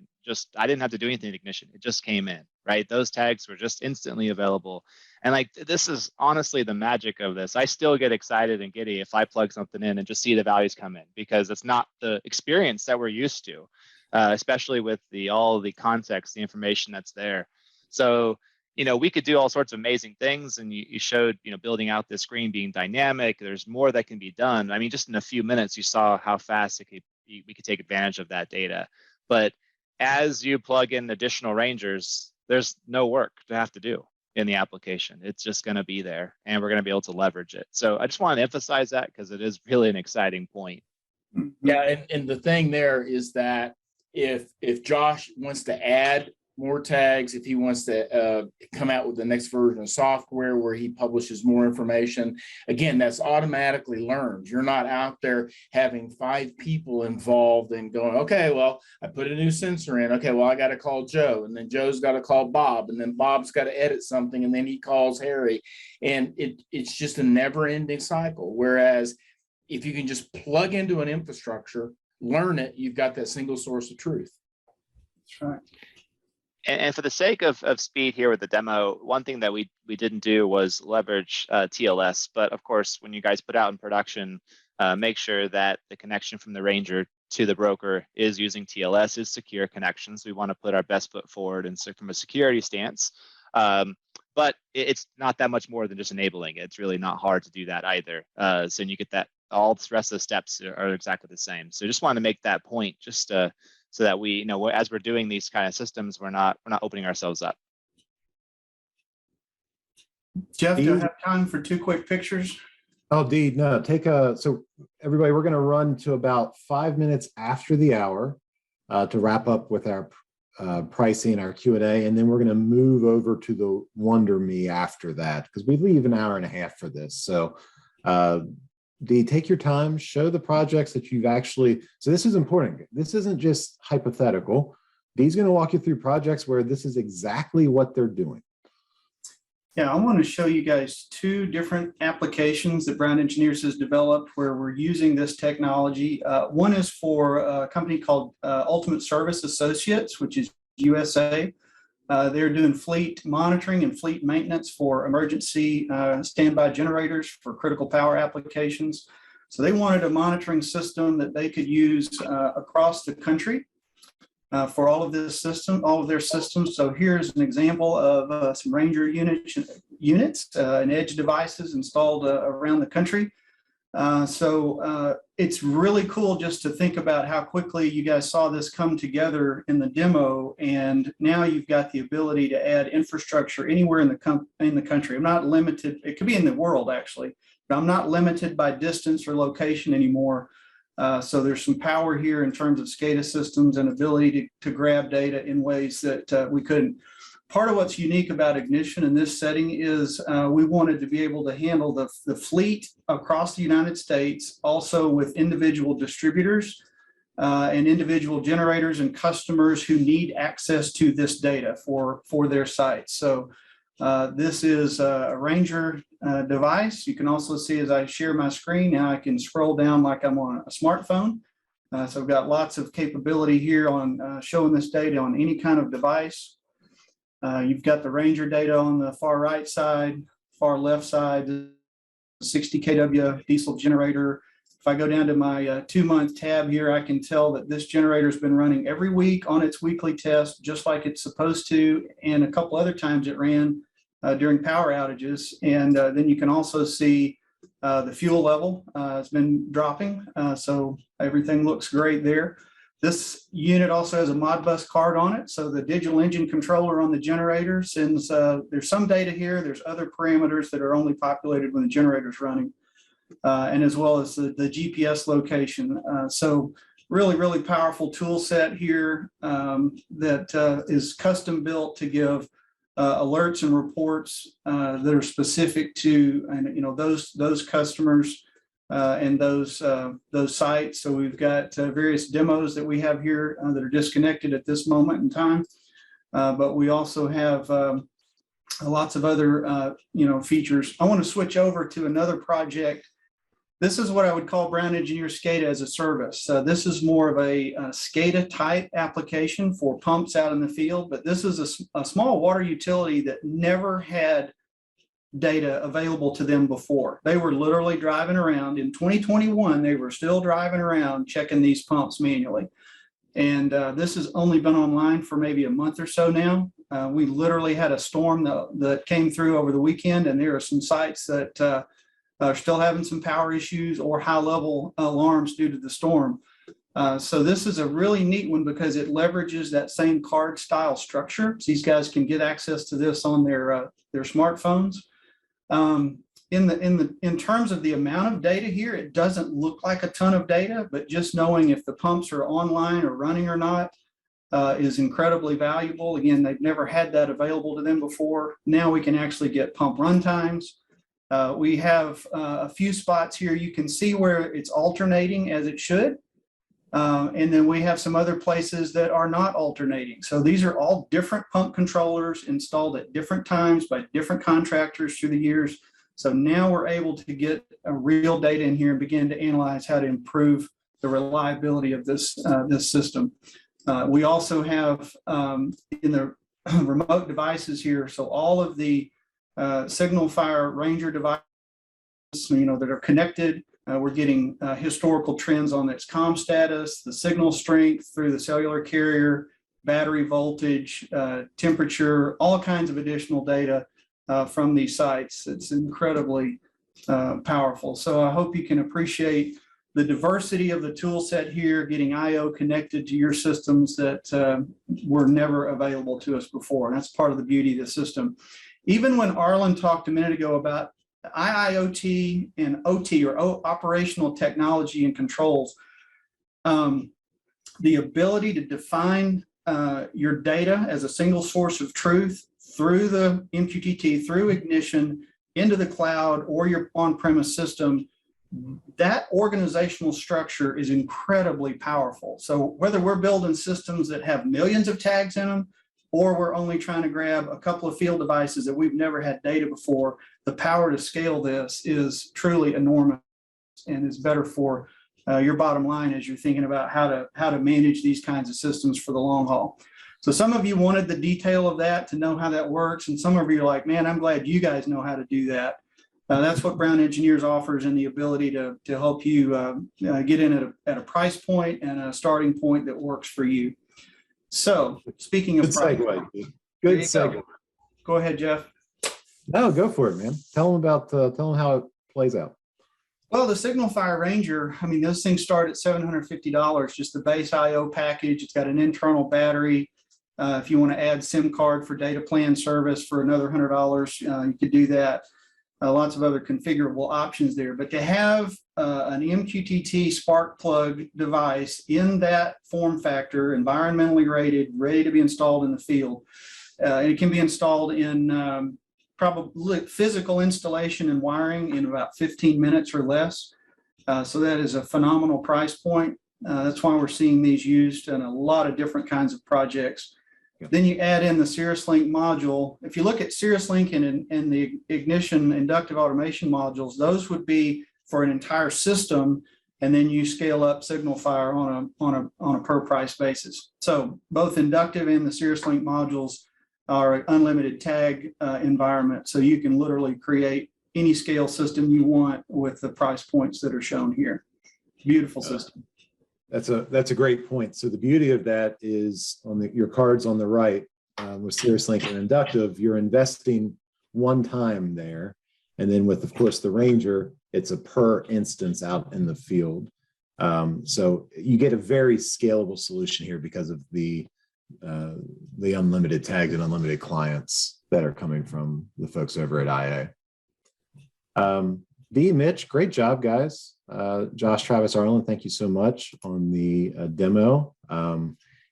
I didn't have to do anything in Ignition. It just came in, right? Those tags were just instantly available. And like, this is honestly the magic of this. I still get excited and giddy if I plug something in and just see the values come in, because it's not the experience that we're used to, especially with all the context, the information that's there. So, we could do all sorts of amazing things. And you showed, building out this screen being dynamic. There's more that can be done. I mean, just in a few minutes, you saw how fast we could take advantage of that data. But as you plug in additional rangers, there's no work to have to do in the application. It's just going to be there, and we're going to be able to leverage it. So I just want to emphasize that, because it is really an exciting point. Yeah, and the thing there is that if Josh wants to add more tags, if he wants to come out with the next version of software where he publishes more information, again, that's automatically learned. You're not out there having 5 people involved and going, okay, well, I put a new sensor in. Okay, well, I got to call Joe, and then Joe's got to call Bob, and then Bob's got to edit something, and then he calls Harry. And it's just a never-ending cycle. Whereas if you can just plug into an infrastructure, learn it, you've got that single source of truth. That's right. And for the sake of speed here with the demo, one thing that we didn't do was leverage TLS. But of course, when you guys put out in production, make sure that the connection from the Ranger to the broker is using TLS, is secure connections. We want to put our best foot forward and from a security stance. But it's not that much more than just enabling it. It's really not hard to do that either. So you get that all the rest of the steps are exactly the same. So just want to make that point just so that we, as we're doing these kind of systems, we're not opening ourselves up. Jeff, do I have time for 2 quick pictures? Oh, Dee, no, so everybody, we're going to run to about 5 minutes after the hour to wrap up with our pricing, our Q&A, and then we're going to move over to the Wonder Me after that, because we leave an hour and a half for this. So Dee, take your time, show the projects that you've actually, so this is important. This isn't just hypothetical. Dee's going to walk you through projects where this is exactly what they're doing. Yeah, I want to show you guys 2 different applications that Brown Engineers has developed where we're using this technology. One is for a company called Ultimate Service Associates, which is USA. They're doing fleet monitoring and fleet maintenance for emergency standby generators for critical power applications. So they wanted a monitoring system that they could use across the country for all of their systems. So here's an example of some Ranger units and edge devices installed around the country. So it's really cool just to think about how quickly you guys saw this come together in the demo, and now you've got the ability to add infrastructure anywhere in the country. I'm not limited, it could be in the world actually, but I'm not limited by distance or location anymore. So there's some power here in terms of SCADA systems and ability to grab data in ways that we couldn't. Part of what's unique about Ignition in this setting is we wanted to be able to handle the fleet across the United States, also with individual distributors and individual generators and customers who need access to this data for their sites. So this is a Ranger device. You can also see as I share my screen, now I can scroll down like I'm on a smartphone. So I've got lots of capability here on showing this data on any kind of device. You've got the Ranger data on the far right side, far left side, 60 kW diesel generator. If I go down to my 2-month tab here, I can tell that this generator has been running every week on its weekly test, just like it's supposed to. And a couple other times it ran during power outages. And then you can also see the fuel level has been dropping. So everything looks great there. This unit also has a Modbus card on it. So the digital engine controller on the generator sends, there's some data here. There's other parameters that are only populated when the generator is running, and as well as the GPS location. So really, really powerful tool set here that is custom built to give alerts and reports that are specific to those customers and those sites. So we've got various demos that we have here that are disconnected at this moment in time, but we also have lots of other features. I want to switch over to another project. This is what I would call Brown Engineers SCADA as a service. This is more of a SCADA type application for pumps out in the field, but this is a small water utility that never had data available to them before. They were literally driving around in 2021. They were still driving around checking these pumps manually. And this has only been online for maybe a month or so now. We literally had a storm that came through over the weekend, and there are some sites that are still having some power issues or high level alarms due to the storm. So this is a really neat one because it leverages that same card style structure. So these guys can get access to this on their smartphones. In terms of the amount of data here, it doesn't look like a ton of data, but just knowing if the pumps are online or running or not is incredibly valuable. Again, they've never had that available to them before. Now we can actually get pump run times. We have a few spots here. You can see where it's alternating as it should. And then we have some other places that are not alternating. So these are all different pump controllers installed at different times by different contractors through the years. So now we're able to get a real data in here and begin to analyze how to improve the reliability of this system. We also have in the remote devices here, so all of the SignalFire Ranger devices, that are connected. We're getting historical trends on its comm status, the signal strength through the cellular carrier, battery voltage, temperature, all kinds of additional data from these sites. It's incredibly powerful. So I hope you can appreciate the diversity of the tool set here, getting IO connected to your systems that were never available to us before. And that's part of the beauty of the system. Even when Arlen talked a minute ago about IIoT and OT, or operational technology and controls, the ability to define your data as a single source of truth through the MQTT, through Ignition, into the cloud or your on-premise system, that organizational structure is incredibly powerful. So whether we're building systems that have millions of tags in them, or we're only trying to grab a couple of field devices that we've never had data before, the power to scale this is truly enormous and is better for your bottom line as you're thinking about how to manage these kinds of systems for the long haul. So some of you wanted the detail of that to know how that works, and some of you are like, man, I'm glad you guys know how to do that. That's what Brown Engineers offers, and the ability to help you get in at a price point and a starting point that works for you. So speaking of good segue. Good segue. Go ahead, Jeff. No, go for it, man. Tell them how it plays out. Well, the SignalFire Ranger, I mean, those things start at $750, just the base IO package. It's got an internal battery. If you want to add SIM card for data plan service for another $100, you could do that. Lots of other configurable options there. But to have an MQTT spark plug device in that form factor, environmentally rated, ready to be installed in the field, and it can be installed in probably physical installation and wiring in about 15 minutes or less. So that is a phenomenal price point. That's why we're seeing these used in a lot of different kinds of projects. Yep. Then you add in the Cirrus Link module. If you look at Cirrus Link and the Ignition inductive automation modules, those would be for an entire system, and then you scale up SignalFire on a per price basis. So both inductive and the Cirrus Link modules are an unlimited tag environment. So you can literally create any scale system you want with the price points that are shown here. Beautiful system. That's a great point. So the beauty of that is on your cards on the right with Cirrus Link and Inductive, you're investing one time there. And then with, of course, the Ranger, it's a per instance out in the field. So you get a very scalable solution here because of the unlimited tags and unlimited clients that are coming from the folks over at IA. Mitch, great job, guys. Josh, Travis, Arlen, thank you so much on the demo.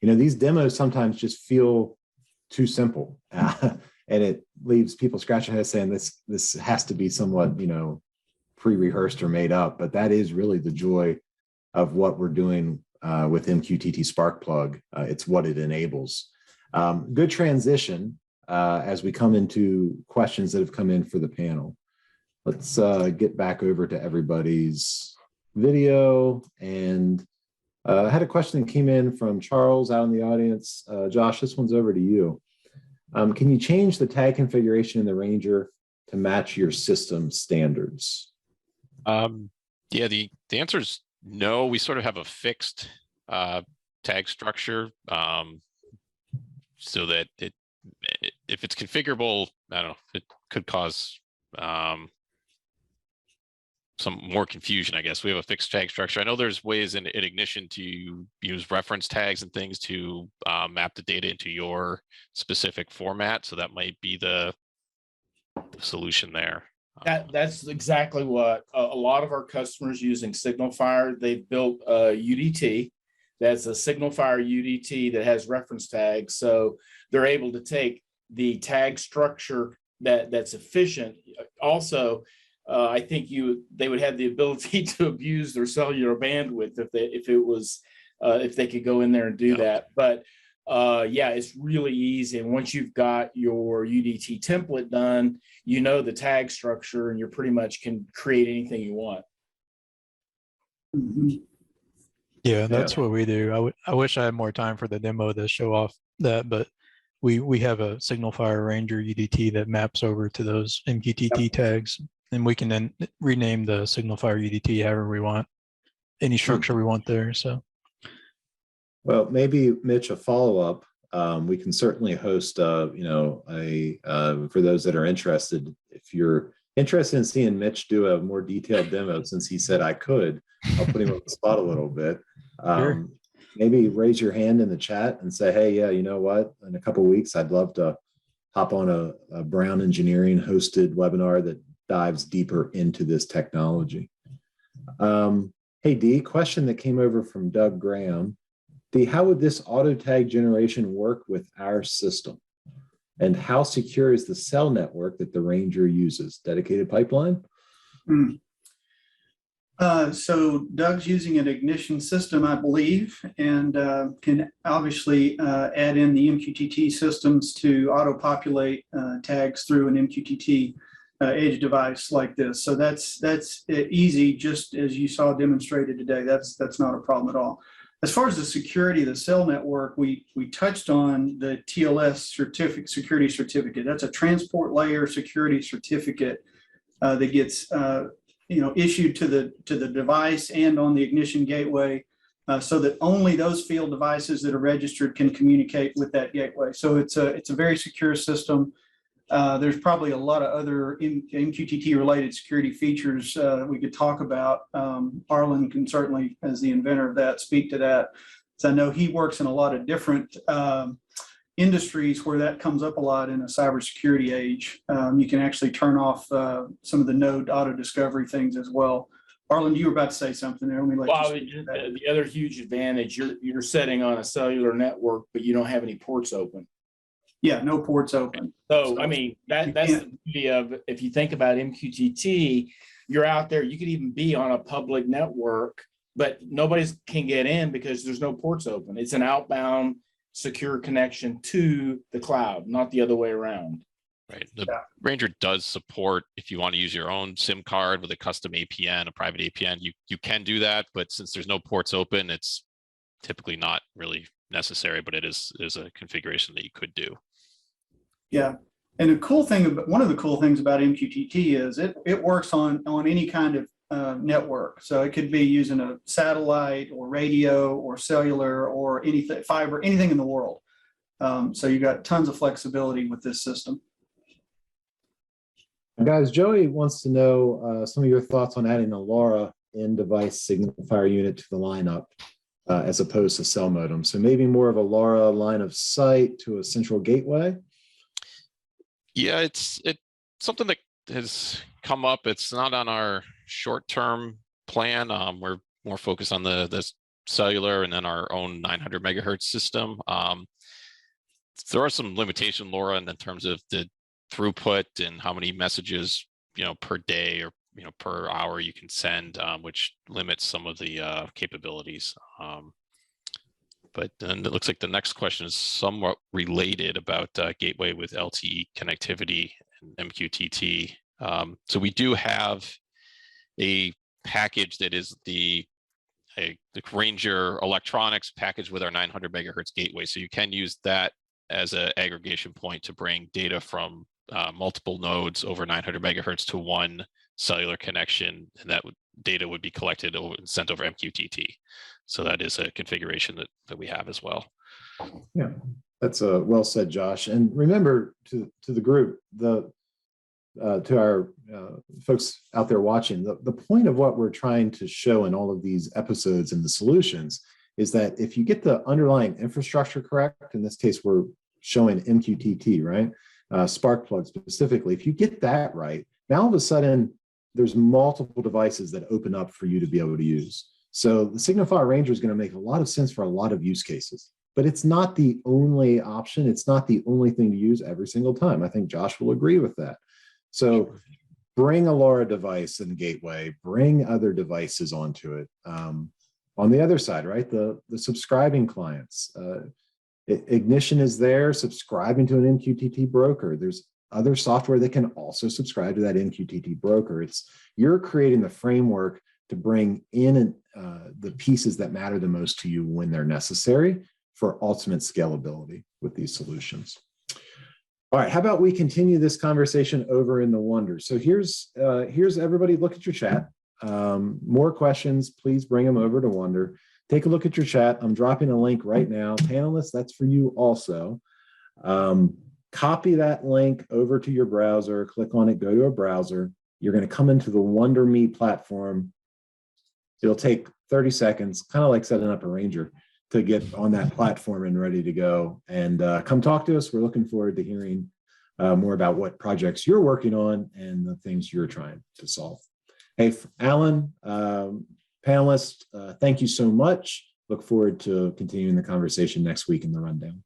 These demos sometimes just feel too simple, and it leaves people scratching their heads saying this has to be somewhat, pre-rehearsed or made up. But that is really the joy of what we're doing with MQTT Spark Plug. It's what it enables. Good transition as we come into questions that have come in for the panel. Let's get back over to everybody's video. And I had a question that came in from Charles out in the audience. Josh, this one's over to you. Can you change the tag configuration in the Ranger to match your system standards? Yeah, the answer is no. We sort of have a fixed tag structure so that if it's configurable, I don't know, it could cause some more confusion, I guess. We have a fixed tag structure. I know there's ways in Ignition to use reference tags and things to map the data into your specific format. So that might be the solution there. That's exactly what a lot of our customers using SignalFire, they've built a UDT. That's a SignalFire UDT that has reference tags. So they're able to take the tag structure that's efficient. Also, I think they would have the ability to abuse their cellular bandwidth if they could go in there and do that. But yeah, it's really easy. And once you've got your UDT template done, the tag structure, and you pretty much can create anything you want. Mm-hmm. Yeah, that's what we do. I wish I had more time for the demo to show off that, but we have a SignalFire Ranger UDT that maps over to those MQTT tags, and we can then rename the SignalFire UDT however we want, any structure we want there. So, well, maybe Mitch, a follow-up. We can certainly host, for those that are interested, if you're interested in seeing Mitch do a more detailed demo, since he said I could, I'll put him on the spot a little bit. Sure. Maybe raise your hand in the chat and say, hey, yeah, you know what? In a couple of weeks, I'd love to hop on a Brown Engineering hosted webinar that dives deeper into this technology. Hey, Dee, question that came over from Doug Graham. Dee, how would this auto tag generation work with our system? And how secure is the cell network that the Ranger uses? Dedicated pipeline? So Doug's using an ignition system, I believe, and can obviously add in the MQTT systems to auto-populate tags through an MQTT edge device like this. So that's easy, just as you saw demonstrated today. That's not a problem at all. As far as the security of the cell network, we touched on the TLS security certificate. That's a transport layer security certificate that gets issued to the device and on the ignition gateway, so that only those field devices that are registered can communicate with that gateway. So it's a very secure system. There's probably a lot of other MQTT related security features we could talk about. Arlen can certainly, as the inventor of that, speak to that. So I know he works in a lot of different industries where that comes up a lot in a cybersecurity age. You can actually turn off some of the node auto discovery things as well. Arlen, you were about to say something there. Let me let you speak to that. The other huge advantage, you're setting on a cellular network, but you don't have any ports open. Yeah, no ports open. So I mean, that's the beauty of, if you think about MQTT, you're out there, you could even be on a public network, but nobody can get in because there's no ports open. It's an outbound secure connection to the cloud, not the other way around. Right. The Ranger does support, if you want to use your own SIM card with a custom APN, a private APN, you can do that. But since there's no ports open, it's typically not really necessary, but it is a configuration that you could do. Yeah. And one of the cool things about MQTT is it works on any kind of network. So it could be using a satellite or radio or cellular or anything, fiber, anything in the world. So you got tons of flexibility with this system. Guys, Joey wants to know some of your thoughts on adding a LoRa in-device SignalFire unit to the lineup as opposed to cell modem. So maybe more of a LoRa line of sight to a central gateway. Yeah, it's something that has come up. It's not on our short-term plan. We're more focused on the cellular and then our own 900 megahertz system. There are some limitation, LoRa, in terms of the throughput and how many messages per day or per hour you can send, which limits some of the capabilities. But then it looks like the next question is somewhat related about gateway with LTE connectivity and MQTT. So we do have a package that is the Ranger electronics package with our 900 megahertz gateway. So you can use that as an aggregation point to bring data from multiple nodes over 900 megahertz to one cellular connection, and that data would be collected and sent over MQTT. So that is a configuration that we have as well. Yeah, that's well said, Josh. And remember to the group, to our folks out there watching, the point of what we're trying to show in all of these episodes and the solutions is that if you get the underlying infrastructure correct, in this case, we're showing MQTT, right? Sparkplug specifically. If you get that right, now all of a sudden, there's multiple devices that open up for you to be able to use. So the SignalFire Ranger is going to make a lot of sense for a lot of use cases, but it's not the only option. It's not the only thing to use every single time. I think Josh will agree with that. So bring a LoRa device and gateway, bring other devices onto it. On the other side, right, the subscribing clients, Ignition is there subscribing to an MQTT broker. There's other software that can also subscribe to that MQTT broker. You're creating the framework to bring in the pieces that matter the most to you when they're necessary for ultimate scalability with these solutions. All right, how about we continue this conversation over in the Wonder? So here's everybody, look at your chat. More questions, please bring them over to Wonder. Take a look at your chat. I'm dropping a link right now. Panelists, that's for you also. Copy that link over to your browser, click on it, go to a browser. You're going to come into the Wonder Me platform. It'll take 30 seconds, kind of like setting up a Ranger, to get on that platform and ready to go. And come talk to us. We're looking forward to hearing more about what projects you're working on and the things you're trying to solve. Hey, Alan, panelists, thank you so much. Look forward to continuing the conversation next week in the rundown.